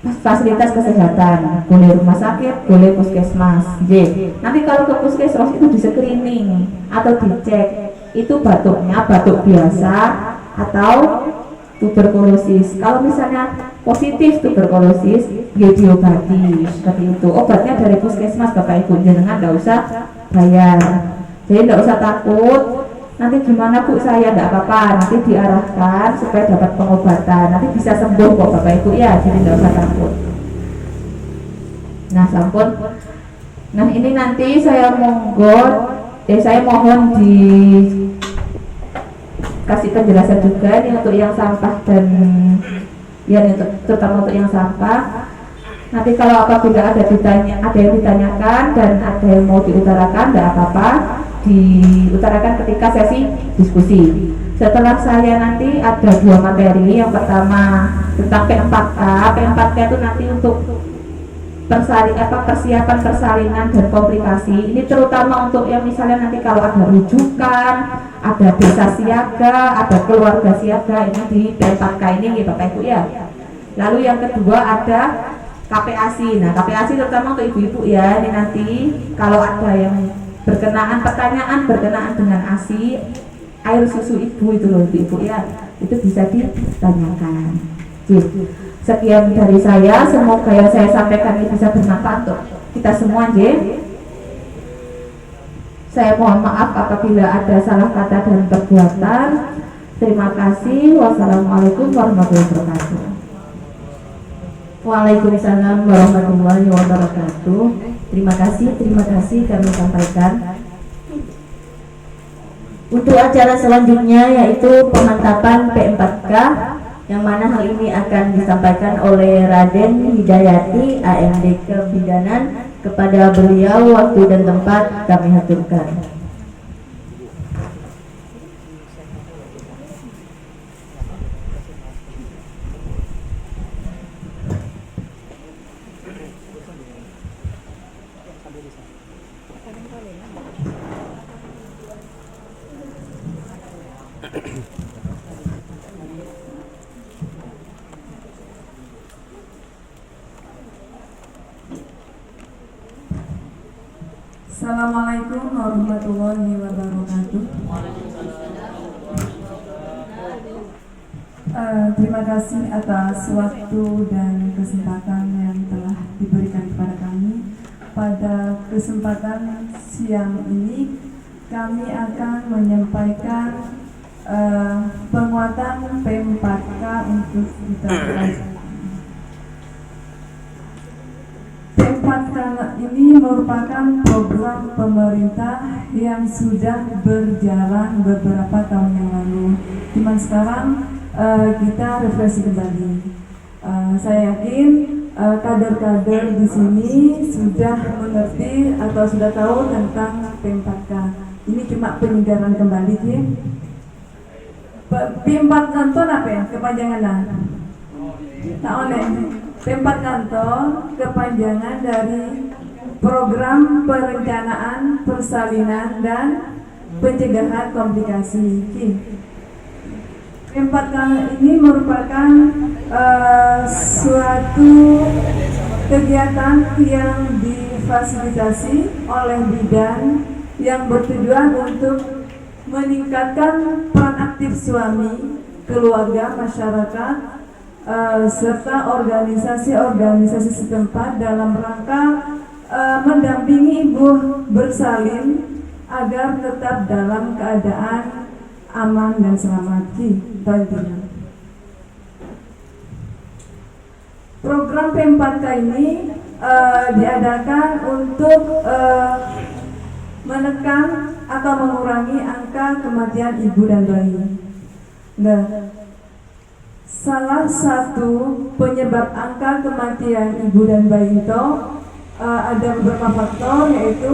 fasilitas kesehatan, boleh rumah sakit, boleh puskesmas. Nanti kalau ke puskesmas itu di screening atau dicek itu batuknya batuk biasa atau tuberkulosis. Kalau misalnya positif tuberkulosis, ya diobati seperti itu. Obatnya dari puskesmas Bapak Ibu, jenengan nggak usah bayar. Jadi nggak usah takut. Nanti gimana Bu, saya nggak apa-apa, nanti diarahkan supaya dapat pengobatan, nanti bisa sembuh kok Bapak Ibu ya, jadi nggak usah takut. Nah sampun. Nah ini nanti saya mohon dikasih penjelasan juga ini untuk yang sampah dan ya terutama untuk yang sampah. Nanti kalau apabila ada yang ditanyakan dan ada yang mau diutarakan, tidak apa-apa, diutarakan ketika sesi diskusi. Setelah saya nanti ada 2 materi. Yang pertama tentang P4K. P4K itu nanti untuk persiapan persalinan dan komplikasi. Ini terutama untuk yang misalnya nanti kalau ada rujukan, ada desa siaga, ada keluarga siaga, ini di P4K ini Bapak Ibu ya. Lalu yang kedua ada KPASI. Nah KPASI terutama untuk ibu-ibu ya. Ini nanti kalau ada yang pertanyaan berkenaan dengan ASI, air susu ibu itu loh ibu ya, itu bisa ditanyakan. Sekian dari saya, semoga yang saya sampaikan ini bisa bermanfaat untuk kita semua. Saya mohon maaf apabila ada salah kata dan perbuatan. Terima kasih. Wassalamualaikum warahmatullahi wabarakatuh. Waalaikumsalam warahmatullahi wabarakatuh. Terima kasih kami sampaikan. Untuk acara selanjutnya yaitu pemantapan P4K, yang mana hal ini akan disampaikan oleh Raden Hidayati AMD Kebidanan. Kepada beliau waktu dan tempat kami haturkan. Assalamualaikum warahmatullahi wabarakatuh. Terima kasih atas waktu dan kesempatan yang telah diberikan kepada kami. Pada kesempatan siang ini kami akan menyampaikan penguatan P4K untuk kita. P4K ini merupakan program pemerintah yang sudah berjalan beberapa tahun yang lalu. Cuman sekarang kita refleksi kembali. Saya yakin kader-kader di sini sudah mengerti atau sudah tahu tentang P4K. Ini cuma penyegaran kembali, ya. P4 kantor apa ya? Kepanjangan tak oleh P4 kantor kepanjangan dari Program Perencanaan Persalinan dan Pencegahan Komplikasi. P4K ini merupakan suatu kegiatan yang difasilitasi oleh bidan yang bertujuan untuk meningkatkan peran aktif suami, keluarga, masyarakat, serta organisasi-organisasi setempat dalam rangka mendampingi ibu bersalin agar tetap dalam keadaan aman dan selamat. Program P4K ini diadakan untuk menekan atau mengurangi angka kematian ibu dan bayi. Nah, salah satu penyebab angka kematian ibu dan bayi itu ada beberapa faktor, yaitu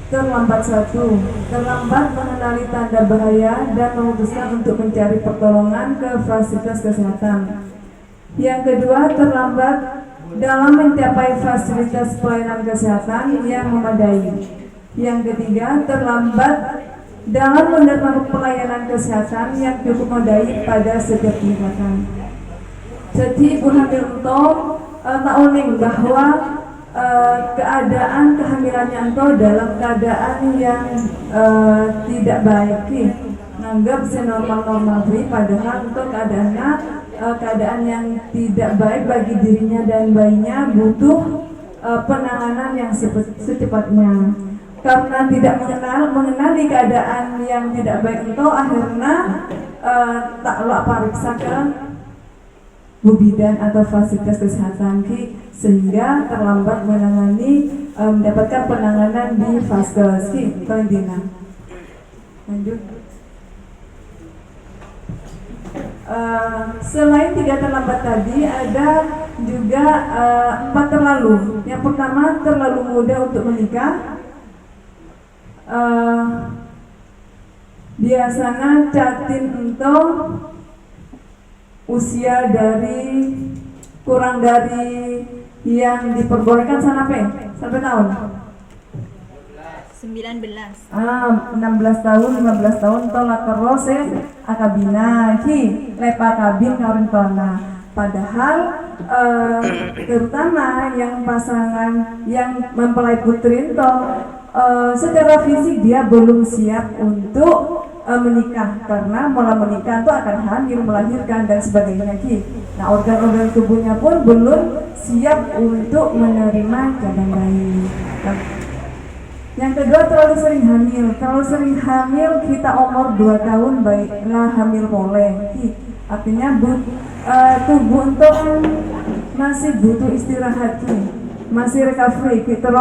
terlambat mengenali tanda bahaya dan memutuskan untuk mencari pertolongan ke fasilitas kesehatan. Yang kedua, terlambat dalam mencapai fasilitas pelayanan kesehatan yang memadai. Yang ketiga, terlambat dalam menerima pelayanan kesehatan yang cukup memadai pada setiap tingkatan. Jadi ibu hamil itu tahuning bahwa keadaan kehamilannya itu dalam keadaan yang tidak baik. nganggap senormal-normal bayi, padahal untuk keadaan yang tidak baik bagi dirinya dan bayinya butuh penanganan yang secepatnya. Karena tidak mengenali keadaan yang tidak baik itu, akhirnya tak pariksa ke Bu Bidan atau fasilitas kesehatan sehingga terlambat mendapatkan penanganan di Faskes Valentina. Lanjut. Selain 3 terlambat tadi, ada juga 4 terlalu. Yang pertama, terlalu muda untuk menikah. Biasanya catin untuk usia kurang dari yang diperbolehkan sampai tahun 19. 16 tahun, 15 tahun tolak terus akabina lepa kabin kawin tona. Padahal terutama yang pasangan yang mempelai putri itu secara fisik dia belum siap untuk menikah, karena mulai menikah itu akan hamil, melahirkan dan sebagainya. Nah, organ-organ tubuhnya pun belum siap untuk menerima janin bayi. Yang kedua, terlalu sering hamil. Terlalu sering hamil, kita umur 2 tahun baiklah hamil boleh. Artinya tubuh untuk masih butuh istirahat, masih recovery, kita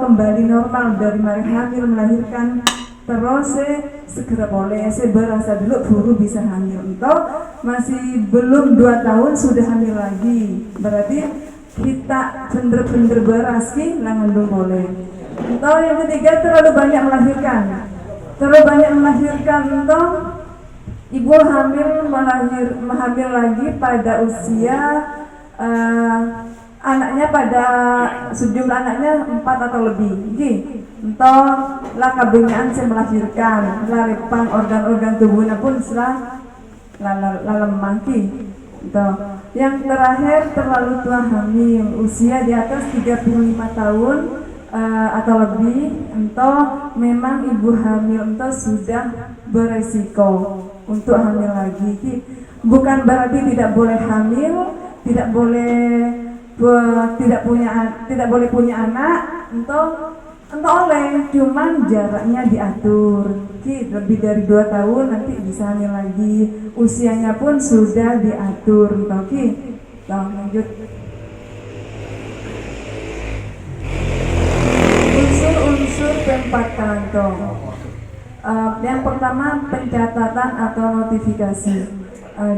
kembali normal dari hamil melahirkan. Terus segera boleh, berasa dulu baru bisa hamil. Untuk masih belum 2 tahun sudah hamil lagi, berarti kita bener-bener berasi ngandung boleh. Untuk yang ketiga, terlalu banyak melahirkan. Terlalu banyak melahirkan untuk ibu hamil lagi pada usia anaknya pada sejumlah anaknya 4 atau lebih. Untuk lakabingan saya melahirkan, laripang organ-organ tubuhnya pun setelah lemah. Yang terakhir, terlalu tua hamil, usia di atas 35 tahun atau lebih. Untuk memang ibu hamil itu sudah beresiko untuk hamil lagi. Bukan berarti tidak boleh hamil, tidak boleh punya anak. Untuk oleh, cuman jaraknya diatur. Lebih dari 2 tahun nanti bisa hamil lagi. Usianya pun sudah diatur. Lanjut. Unsur-unsur P4 kantong. Yang pertama, pencatatan atau notifikasi.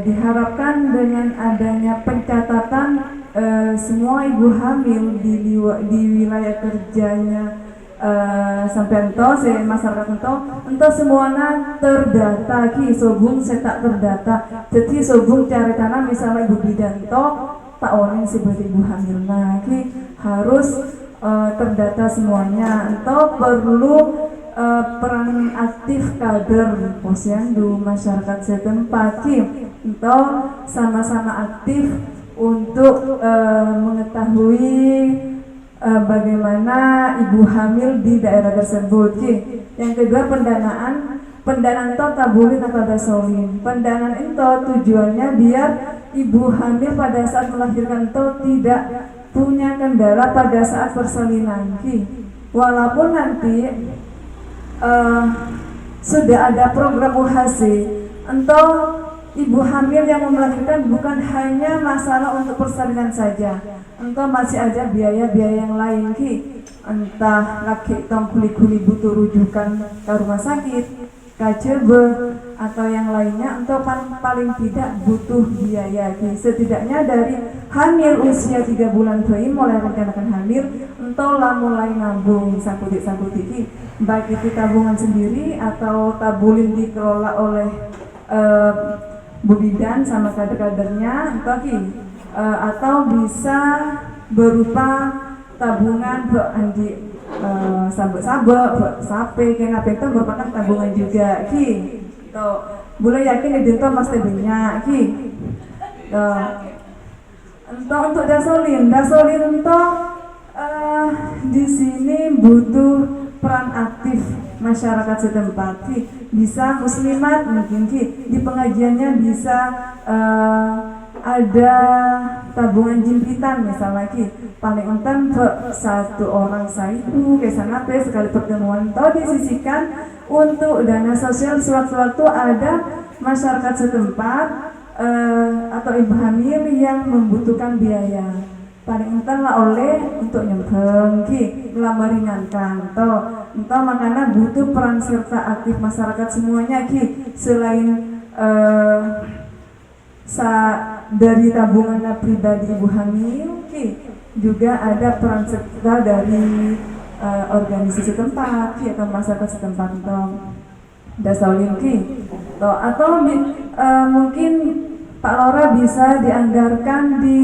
Diharapkan dengan adanya pencatatan semua ibu hamil di wilayah kerjanya sampai masyarakat ento semuanya terdata sobung setak terdata. Jadi sobung cari tanah misalnya ibu bidan tak oning sebagai ibu hamil harus terdata semuanya. Ento perlu peran aktif kader posyandu masyarakat setempat. Ento sama-sama aktif untuk mengetahui bagaimana ibu hamil di daerah tersebut. Yang kedua, pendanaan itu tabulin atau dasolin. Pendanaan itu tujuannya biar ibu hamil pada saat melahirkan itu tidak punya kendala pada saat persalinan. Walaupun nanti sudah ada program UHC, untuk ibu hamil yang melahirkan bukan hanya masalah untuk persalinan saja. Entah masih ada biaya-biaya yang lain entah laki tong kuli-kuli butuh rujukan ke rumah sakit, KJB atau yang lainnya. Entah paling tidak butuh biaya. Setidaknya dari hamil usia 3 bulan bayi mulai rencanakan hamil, entahlah mulai nabung sakutik baik itu tabungan sendiri atau tabulin dikelola oleh Bu Bidan sama kader-kadernya, atau bisa berupa tabungan sabuk sape kena itu merupakan tabungan juga. Boleh yakin itu mesti banyak. Untuk dasolin itu di sini butuh peran aktif masyarakat setempat ki, bisa muslimat mungkin ki di pengajiannya bisa ada tabungan jimpitan misalnya ki paling entam satu orang saibu kesana sekali pertemuan atau disisihkan untuk dana sosial sewaktu-waktu ada masyarakat setempat atau ibu hamil yang membutuhkan biaya paling entar lah oleh untuk nyempeng ki meringankan entah makanya butuh peran serta aktif masyarakat semuanya ki selain dari tabungan pribadi ibu hamil ki juga ada peran serta dari organisasi setempat ki atau masyarakat setempat dasaulin ki atau mungkin Pak Lora bisa dianggarkan di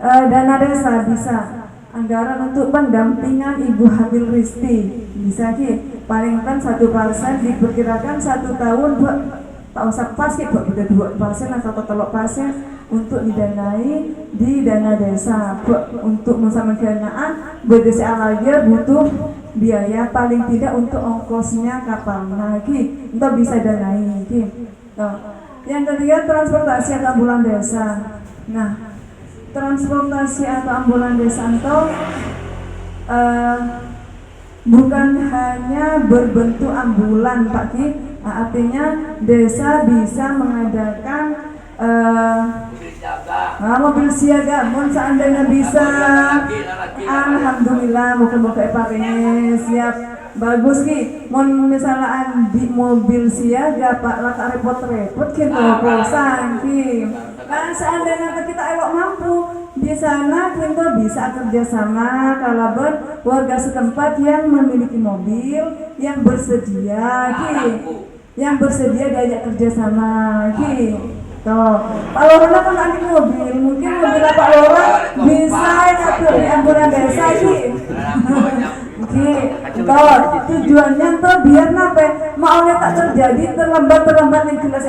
dana desa, bisa anggaran untuk pendampingan ibu hamil Risti bisa ki paling kan 1% diperkirakan 1 tahun tak usah pas ki udah 2% atau 3% untuk didanai di dana desa untuk bersama kenaan berdesa alalnya butuh biaya paling tidak untuk ongkosnya kapal lagi untuk bisa danai ki. Yang ketiga transportasi atau ambulan desa. Nah transportasi atau ambulan desa itu bukan hanya berbentuk ambulan Pak Ki, artinya desa bisa mengadakan mobil siaga. Mohon seandainya bisa, alhamdulillah moga-moga pakai siap bagus Ki. Mohon misalnya di mobil siaga Pak lata repot-repot kita bosan Ki. Nah seandainya kita elok mampu di sana kita bisa kerjasama kalaupun warga setempat yang memiliki mobil yang bersedia yang bersedia diajak kerjasama Pak Lora kan ada mobil, mungkin mobil Pak Lora bisa ngatur di ambulan desa tujuannya tuh biar nape maunya tak terjadi terlambat yang jelas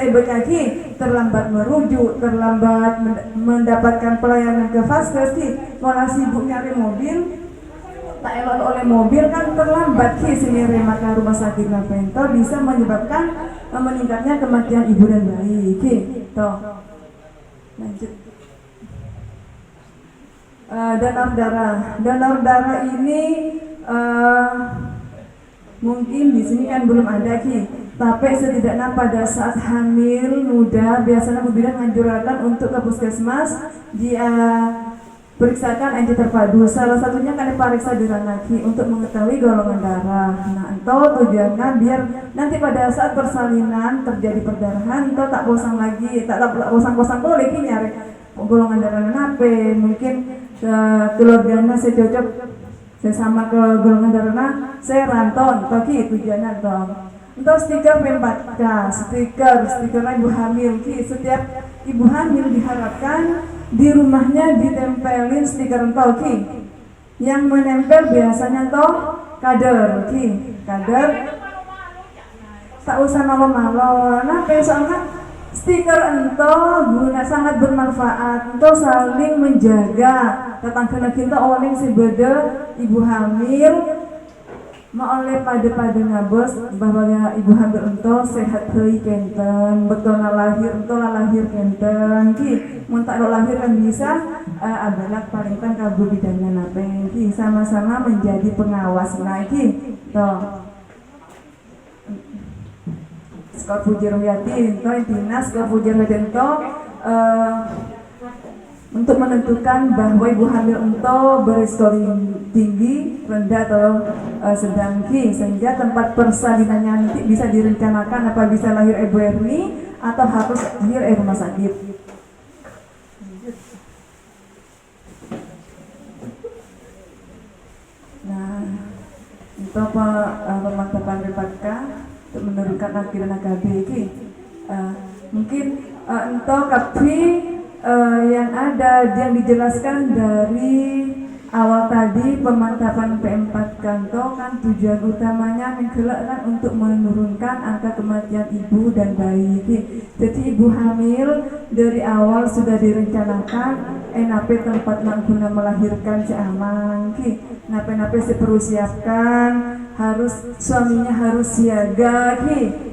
terlambat merujuk, terlambat mendapatkan pelayanan ke vaskes malah sibuk nyari mobil tak elok oleh mobil kan terlambat sendiri maka rumah sakit nape bisa menyebabkan meningkatnya kematian ibu dan bayi lanjut. Donor darah ini mungkin di sini kan belum ada tapi setidaknya pada saat hamil muda biasanya Bu Bidan menganjurkan untuk ke puskesmas dia periksakan NC terpadu, salah satunya kan diperiksa di ranaki untuk mengetahui golongan darah. Nah, itu tujuannya biar nanti pada saat persalinan terjadi perdarahan, itu tak bosan lagi, tak bosan boleh nyari golongan darah nape, mungkin keluarganya saya cocok, saya sama ke golongan darah, saya ranton, tapi tujuannya dong. Untuk stiker P4K, stiker ibu hamil, setiap ibu hamil diharapkan di rumahnya ditempelin stiker entol yang menempel biasanya kader tak usah malu-malu soalnya stiker entol guna sangat bermanfaat untuk saling menjaga tetangga kita oleh si beda ibu hamil oleh pada ngabos bahwa ibu hamil entol sehat heuy kenten betul lahir kenten muntah lahir kan bisa adalah paling kan kabu bidangnya nape sama-sama menjadi pengawas lagi skor puji rohiyati dinas skor puji rohiyati untuk menentukan bahwa ibu hamil berisiko tinggi, rendah atau sedang sehingga tempat persalinannya nanti bisa direncanakan apa bisa lahir ibu RW atau harus lahir rumah sakit. Nah, untuk pemantapan BPK untuk menurunkan akhiran AKB mungkin untuk KAPI yang ada yang dijelaskan dari awal tadi pemantapan P4 kanto kan tujuan utamanya menggelakkan untuk menurunkan angka kematian ibu dan bayi. Jadi ibu hamil dari awal sudah direncanakan nape tempat guna melahirkan si aman nape-nape si perlu siapkan suaminya harus siaga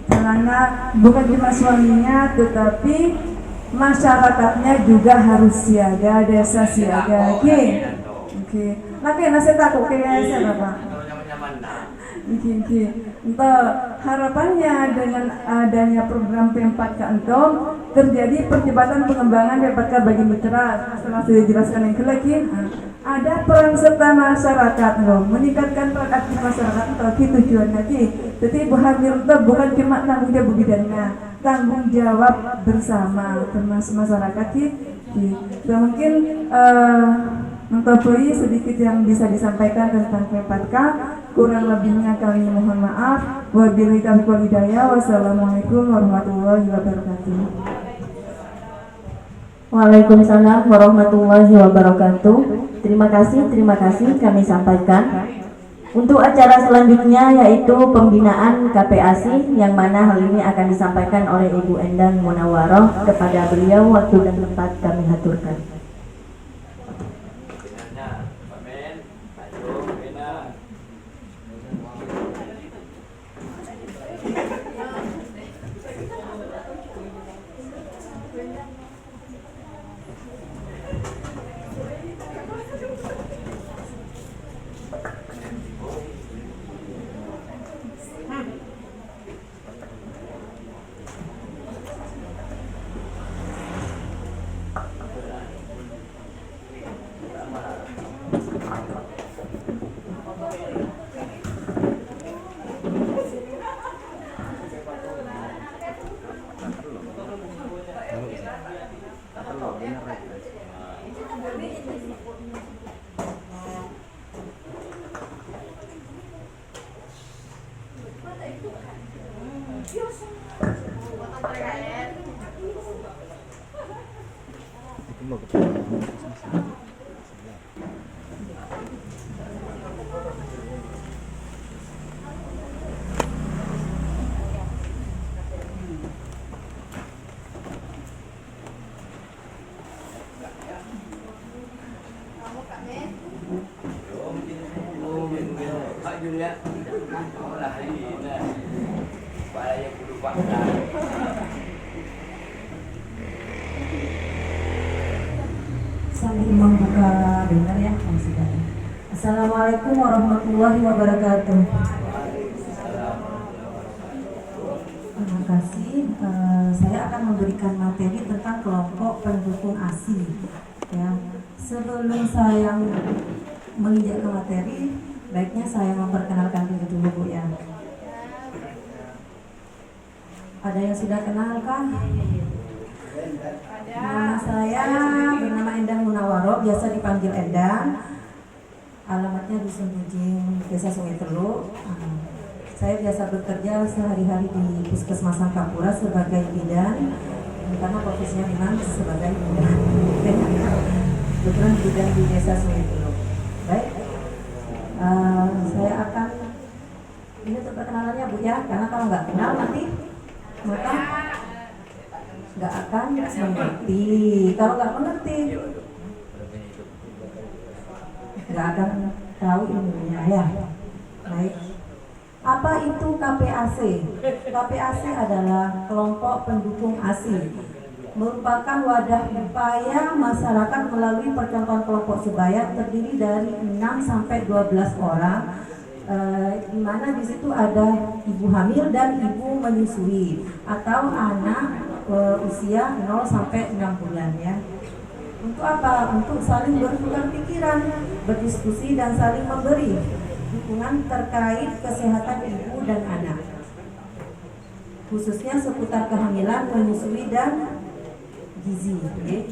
karena bukan cuma suaminya tetapi masyarakatnya juga harus siaga, desa siaga Oke, nasi takut saya Bapak. Untuk harapannya dengan adanya program P4K Entom terjadi percepatan pengembangan P4K bagi mitra. Setelah saya jelaskan yang lagi, ada peran serta masyarakat meningkatkan peran aktif masyarakat bagi tujuan lagi. Jadi ibu hamil itu bukan cuma tanggung jawab bidannya, tanggung jawab bersama termasuk masyarakat mungkin mengetahui sedikit yang bisa disampaikan tentang P4K. Kurang lebihnya kami mohon maaf. Wabillahi taufiq wal hidayah. Wassalamualaikum warahmatullahi wabarakatuh. Waalaikumsalam warahmatullahi wabarakatuh. Terima kasih kami sampaikan. Untuk acara selanjutnya yaitu pembinaan KPASI yang mana hal ini akan disampaikan oleh Ibu Endang Munawaroh. Kepada beliau waktu dan tempat kami haturkan. Sambil membuka benar ya, Assalamualaikum warahmatullahi wabarakatuh. Terima kasih. Saya akan memberikan materi tentang kelompok pendukung ASI. Ya, sebelum saya menginjak ke materi, baiknya saya memperkenalkan diri dulu Bu ya. Ada yang sudah kenal kah? Nama saya bernama Endang Munawaroh, biasa dipanggil Endang. Alamatnya Dusun Bujing, Desa Sungai Teluk. Saya biasa bekerja sehari-hari di Puskesmas Sangkapura sebagai bidan, karena profesinya memang sebagai bidan. Kebetulan bidan di Desa Sungai Teluk. Baik, saya akan ini untuk perkenalannya Bu ya, karena kalau nggak kenal nanti maka nggak akan mengerti. Kalau nggak mengerti nggak akan tahu ilmunya ya. Baik, apa itu KPAC? KPAC adalah kelompok pendukung ASI, merupakan wadah upaya masyarakat melalui percontohan kelompok sebaya terdiri dari 6 sampai 12 orang. Di mana di situ ada ibu hamil dan ibu menyusui atau anak usia 0 sampai 6 bulan ya. Untuk apa? Untuk saling bertukar pikiran, berdiskusi dan saling memberi dukungan terkait kesehatan ibu dan anak, khususnya seputar kehamilan, menyusui dan gizi. Okay?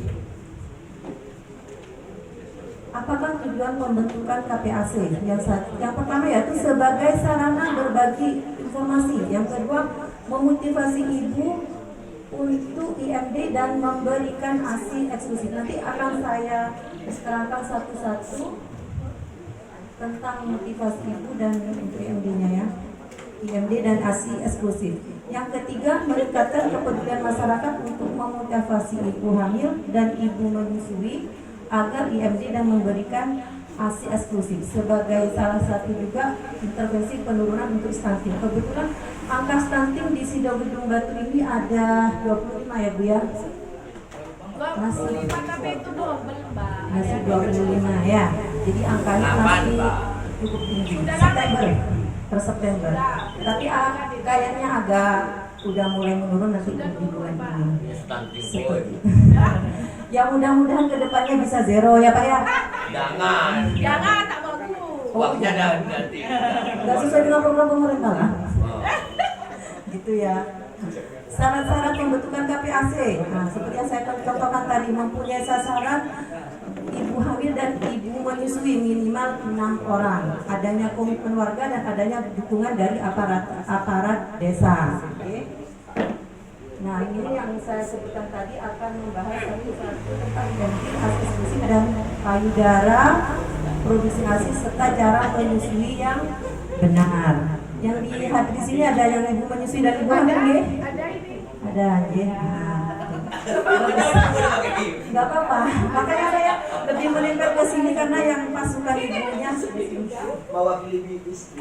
Apakah tujuan pembentukan KPAC? Yang pertama yaitu sebagai sarana berbagi informasi. Yang kedua, memotivasi ibu untuk IMD dan memberikan ASI eksklusif. Nanti akan saya terangkan satu-satu tentang motivasi ibu dan untuk IMD-nya ya. IMD dan ASI eksklusif. Yang ketiga, meningkatkan kepedulian masyarakat untuk memotivasi ibu hamil dan ibu menyusui agar IMD dan memberikan ASI eksklusif sebagai salah satu juga intervensi penurunan untuk stunting. Kebetulan angka stunting di Sido Gedung Batu ini ada 25 ya Bu ya. Masih 25 ya. Jadi angkanya masih cukup tinggi. September per September. Tapi kayaknya agak udah mulai menurun nanti di bulan ini. Seperti itu. Ya mudah-mudahan kedepannya bisa zero ya Pak ya. Jangan tak bagus. Uangnya dah ganti. Gak sesuai dengan program pemerintah lah. Gitu ya. Syarat-syarat pembentukan KPAC. Nah, seperti yang saya contohkan tadi, mempunyai sasaran ibu hamil dan ibu menyusui minimal 6 orang. Adanya komitmen warga dan adanya dukungan dari aparat desa. Oke. Nah, ini yang saya sebutkan tadi akan membahas satu tentang identik ASI eksklusif dan payudara, produksi ASI serta cara menyusui yang benar. Yang dilihat di sini ada yang ibu menyusui dan ibu hamil, nggih? Ada, nggih. Nggak apa-apa. Makanya saya lebih menempel ke sini karena yang pasukan ibunya Mewakili istri.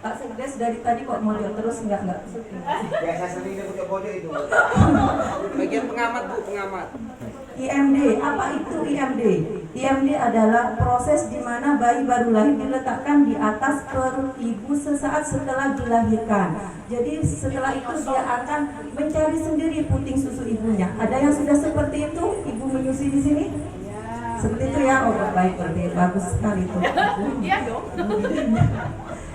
Pak Sekdes dari tadi kok mojok terus nggak Biasa sering dia punya pojok itu. Bagian pengamat Bu, pengamat. IMD, apa itu IMD? IMD adalah proses di mana bayi baru lahir diletakkan di atas perut ibu sesaat setelah dilahirkan. Jadi setelah itu dia akan mencari sendiri puting susu ibunya. Ada yang sudah seperti itu? Ibu menyusui di sini? Seperti itu ya? Oh baik, berarti bagus sekali itu. Iya dong.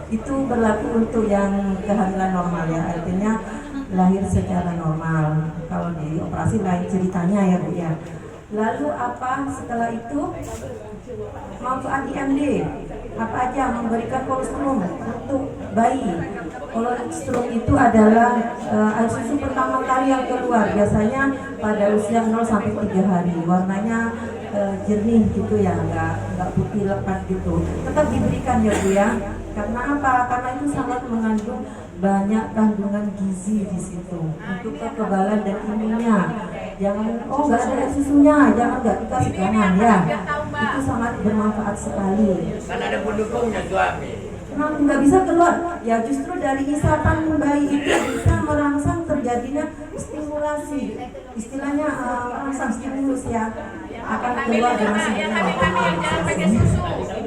Itu berlaku untuk yang kehamilan normal ya, artinya lahir secara normal. Kalau di operasi lain ceritanya ya Bu ya. Lalu apa setelah itu? Manfaat IMD apa aja? Memberikan kolostrum untuk bayi. Kolostrum itu adalah air susu pertama kali yang keluar, biasanya pada usia 0 sampai 3 hari. Warnanya jernih gitu ya, nggak putih lekat gitu. Tetap diberikan ya Bu ya. Karena apa? Karena itu sangat mengandung banyak kandungan gizi di situ untuk kekebalan dan imunnya. Jangan nggak ada susunya, nggak dikasih, jangan ya. Itu sangat bermanfaat sekali. Kan ada pendukungnya suami. Nah, nggak bisa keluar. Ya justru dari isapan bayi itu bisa merangsang terjadinya stimulasi. Istilahnya merangsang stimulus ya. Akan keluar dengan sendirinya. Jangan pakai susu.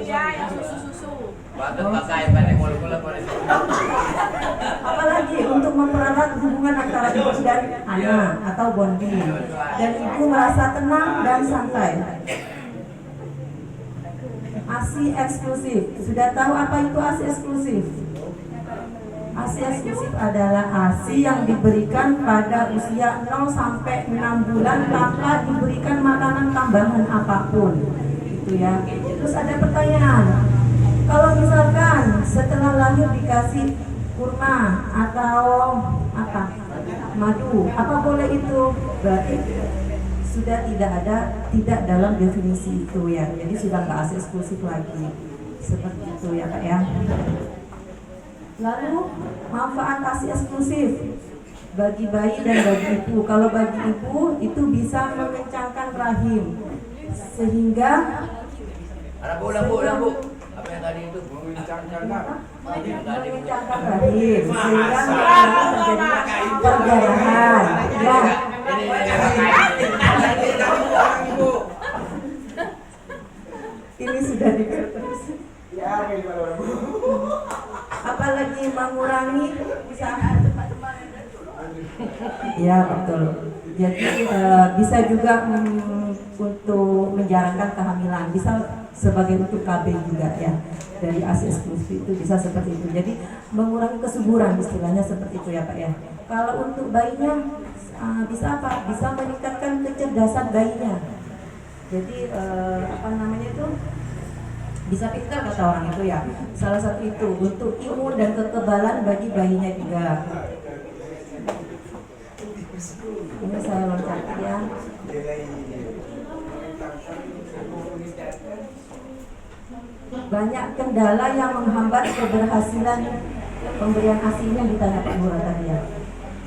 Ya, yang susu-susu. Waktu pakai pada mula-mula pada Apalagi untuk mempererat hubungan antara ibu dan anak atau bonding, dan ibu merasa tenang dan santai. ASI eksklusif. Sudah tahu apa itu ASI eksklusif? ASI eksklusif adalah ASI yang diberikan pada usia 0 sampai 6 bulan tanpa diberikan makanan tambahan apapun. Gitu ya. Terus ada pertanyaan. Kalau misalkan setelah lahir dikasih kurma atau apa? Madu, apa boleh itu? Berarti sudah tidak dalam definisi itu ya. Jadi sudah nggak ASI eksklusif lagi. Seperti itu ya Kak ya. Lalu manfaat ASI eksklusif bagi bayi dan bagi ibu. Kalau bagi ibu itu bisa mengencangkan rahim sehingga ada bola Bu. Apa yang tadi itu? Mengencangkan mengencangkan rahim sehingga terjadi perdarahan ya. Ini sudah dikatakan. Apalagi mengurangi ya betul. Jadi bisa juga untuk menjarangkan kehamilan, bisa sebagai untuk KB juga ya. Dari ASI eksklusif itu bisa seperti itu. Jadi mengurangi kesuburan, istilahnya seperti itu ya Pak ya. Kalau untuk bayinya bisa apa? Bisa meningkatkan kecerdasan bayinya. Jadi apa namanya itu? Bisa pintar kata orang itu ya. Salah satu itu untuk imun dan kekebalan bagi bayinya juga. Ini saya loncat ya. Banyak kendala yang menghambat keberhasilan pemberian ASI ini yang ditanya Pak Lurah tadi ya.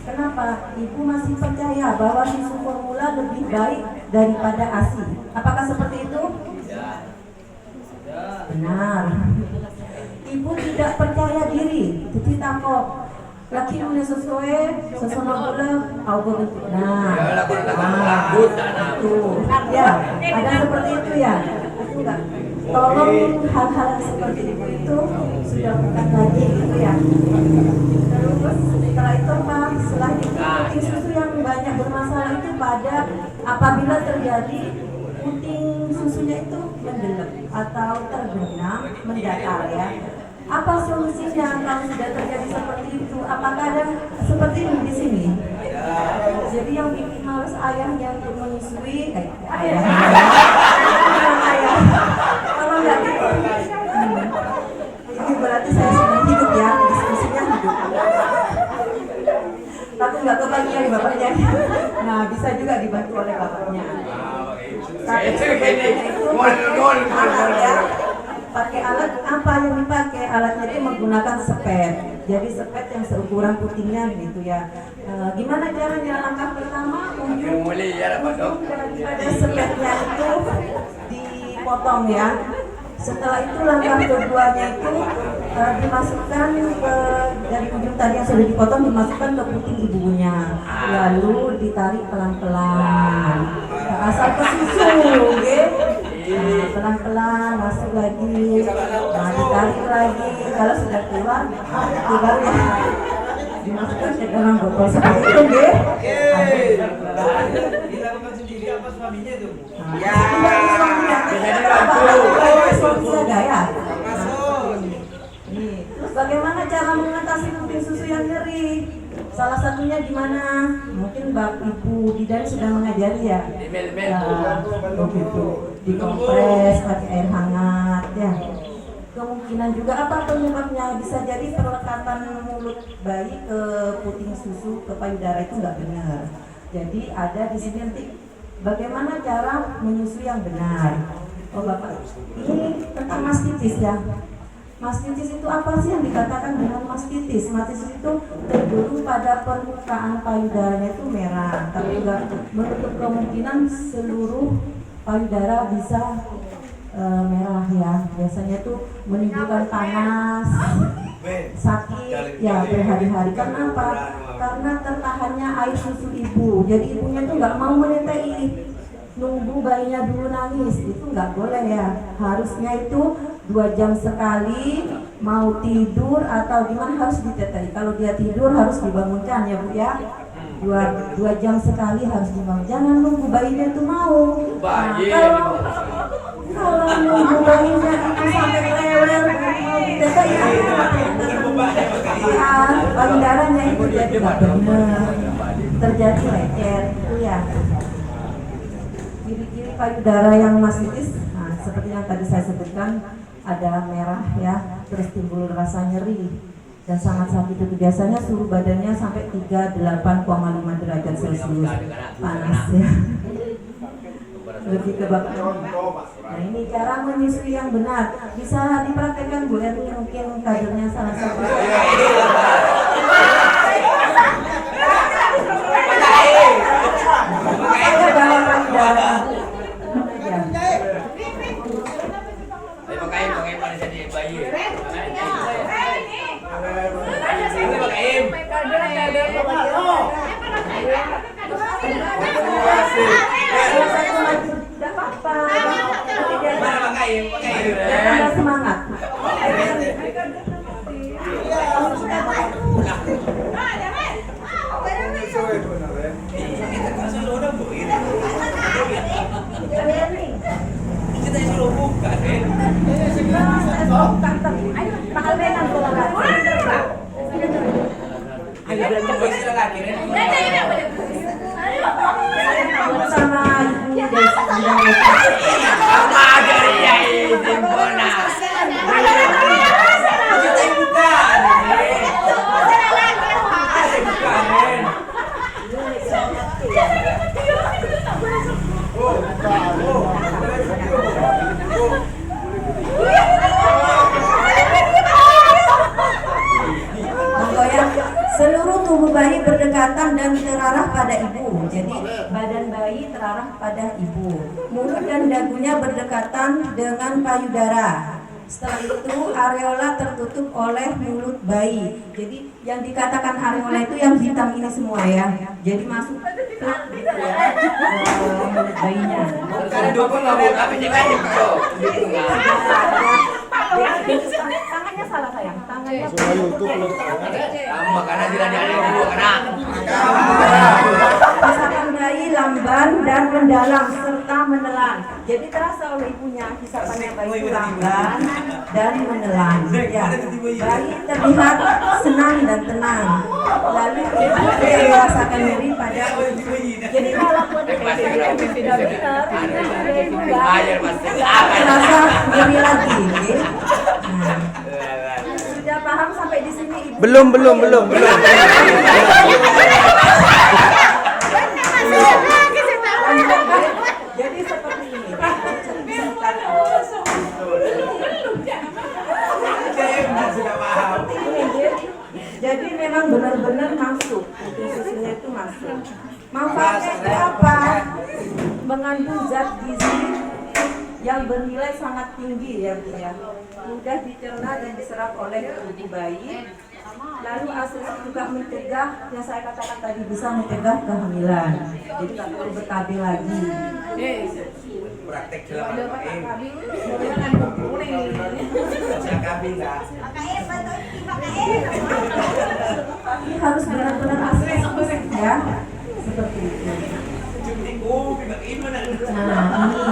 Kenapa? Ibu masih percaya bahwa susu formula lebih baik daripada ASI. Apakah seperti itu? benar. Ibu tidak percaya diri, jadi takut. Laki punya sesuai, sesuai pula, aku bentuk. Nah, itu, ya, ada seperti itu ya. Itu enggak. Tolong hal-hal seperti itu sudah bukan lagi gitu ya. Terus setelah itu apa? Setelah itu puting susu yang banyak bermasalah itu pada apabila terjadi puting susunya itu mendelep atau terbenam, mendatar ya. Apa solusinya kalau sudah terjadi seperti itu? Apakah ada seperti ini di sini? Jadi yang bikin harus ayahnya untuk menyusui, ayah. Kalau nggak gitu, ini berarti saya sedang hidup ya, diskusinya hidup. Tapi nggak kebagian bapaknya. Nah, bisa juga dibantu oleh bapaknya. Tapi sebenarnya itu alat ya. Pakai alat apa yang dipakai? Alatnya itu menggunakan sepet. Jadi sepet yang seukuran putingnya gitu ya. Gimana caranya? Langkah pertama ujung daripada sepetnya itu dipotong ya. Setelah itu langkah keduanya itu dimasukkan ke dari ujung tadi yang sudah dipotong dimasukkan ke puting ibunya. Lalu ditarik pelan-pelan. Asal ke susu, gitu. Nah, pelan-pelan masuk lagi, nah ditarik lagi, kalau sudah keluar, baru ya dimasukkan ke dalam botol seperti itu, gitu. Dilakukan sendiri apa suaminya itu? Ya, suaminya gaya. Terus bagaimana cara mengatasi puting susu yang nyeri? Salah satunya di mana? Mungkin Ibu Didan sudah mengajari ya. Begitu. Dikompres pakai air hangat ya. Kemungkinan juga apa penyebabnya? Bisa jadi perlekatan mulut bayi ke puting susu ke payudara itu nggak benar. Jadi ada di sini nanti bagaimana cara menyusui yang benar. Oh Bapak, ini tentang mastitis ya. Mastitis itu apa sih yang dikatakan dengan mastitis? Mastitis itu tergulung pada permukaan payudaranya itu merah, tapi enggak menutup kemungkinan seluruh payudara bisa merah ya. Biasanya itu menimbulkan panas, sakit ya berhari-hari. Karena apa? Karena tertahannya air susu ibu. Jadi ibunya tuh nggak mau menetes, nunggu bayinya dulu nangis, itu nggak boleh ya. Harusnya itu 2 jam sekali, mau tidur atau gimana harus ditetei. Kalau dia tidur harus dibangunkan ya Bu ya. 2 jam sekali harus dibangun. Jangan nunggu bayinya itu mau. Nah, kalau nunggu bayinya itu sampai lewer mau ditetei ya payudaranya itu jadi nggak benar, terjadi lecet itu ya. Ciri-ciri payudara yang mastitis, nah seperti yang tadi saya sebutkan, ada merah ya, terus timbul rasa nyeri dan sangat sakit. Itu biasanya suhu badannya sampai 38,5 derajat Celcius, panas ya. Lebih ke bapak. Nah ini cara menyusui yang benar, bisa dipraktekkan Bu Erni, mungkin kadernya salah satu. Saya dalam payudara. Jangan semangat. Kita suruh buka, Sama seluruh tubuh bayi berdekatan dan terarah pada ibu. Jadi badan bayi terarah pada ibu. Mulut dan dagunya berdekatan dengan payudara. Setelah itu areola tertutup oleh mulut bayi. Jadi yang dikatakan areola itu yang hitam ini semua ya. Jadi masuk ke gitu ya, mulut bayinya. Karena dukung nggak bu, tapi dia kan dukung. Tangannya salah sayang. Tangannya Sama karena tidak ada yang dulu karena. hisapan bayi lamban dan mendalam serta menelan. Jadi terasa oleh ibunya hisapannya bayi itu lamban dan menelan. Ya, bayi terlihat senang dan tenang. Lalu ibu tidak merasakan nyeri pada jadi walaupun tidak benar, ibu terasa nyeri lagi. Nah, sudah paham sampai di sini ibu? Belum. Jadi seperti ini. Jadi memang benar-benar masuk, susunya itu masuk. Manfaatnya itu apa? Mengandung zat gizi yang bernilai sangat tinggi ya Bu ya. Mudah dicerna dan diserap oleh tubuh bayi. Lalu ACC juga mencegah yang saya katakan tadi, bisa mencegah kehamilan. Jadi nggak perlu BKB lagi. Praktek selama ini. Tapi harus benar-benar ACC ya. Seperti itu. Nah, ini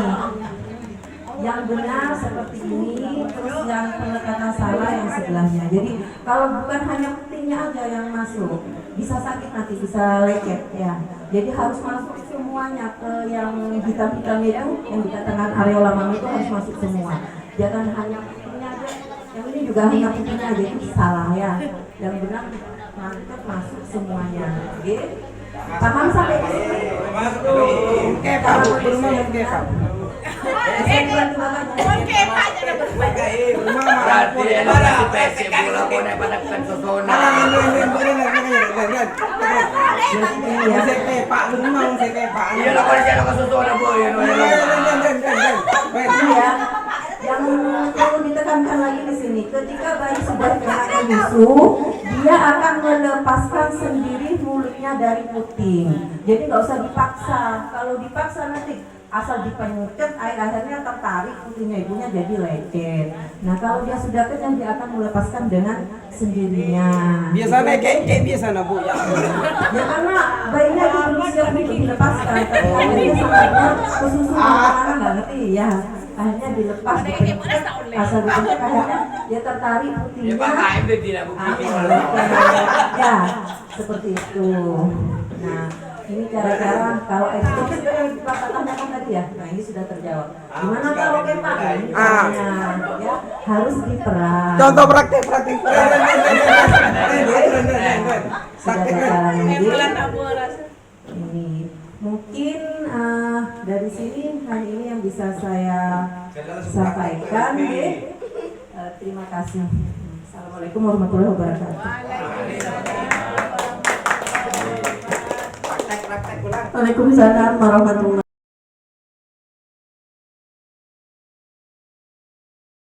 yang benar seperti ini, terus yang penekanan salah yang sebelahnya. Jadi kalau bukan hanya putingnya aja yang masuk, bisa sakit nanti, bisa lecet ya. Jadi harus masuk semuanya, ke yang hitam-hitamnya itu, yang dikatakan areola mama itu harus masuk semua. Jangan hanya putingnya aja, yang ini juga hanya putingnya aja, itu salah ya. Yang benar masuk semuanya. Oke? Paham sampai di sini? Berarti edukasi PC bola bola pada bukan sosona. Iya lah kalau dia ke sosona boy. Iya, yang perlu ditekankan lagi di sini, ketika bayi sudah kena bisu, dia akan melepaskan sendiri mulutnya dari puting. Jadi nggak usah dipaksa. Kalau dipaksa nanti asal dipencet, akhirnya tertarik putingnya ibunya jadi lecet. Nah kalau dia sudah kenyang, dia akan melepaskan dengan sendirinya. Biasanya kengke biasanya bu. Ya karena bayinya itu belum siap untuk dilepaskan, tapi akhirnya sampai kesusu karena nggak ngerti ya. Akhirnya dilepas, dipencet, asal dipencet akhirnya dia tertarik putingnya. Ya seperti itu. Nah ini cara-cara kalau ekspor yang Bapak tanyakan tadi ya. Nah ini sudah terjawab. Gimana kalau kepak? Ini caranya ya harus diperah. Contoh praktek. Sudah ada caranya. Ini mungkin dari sini hanya ini yang bisa saya sampaikan. Terima kasih. Assalamualaikum warahmatullahi wabarakatuh. Waalaikumsalam warahmatullahi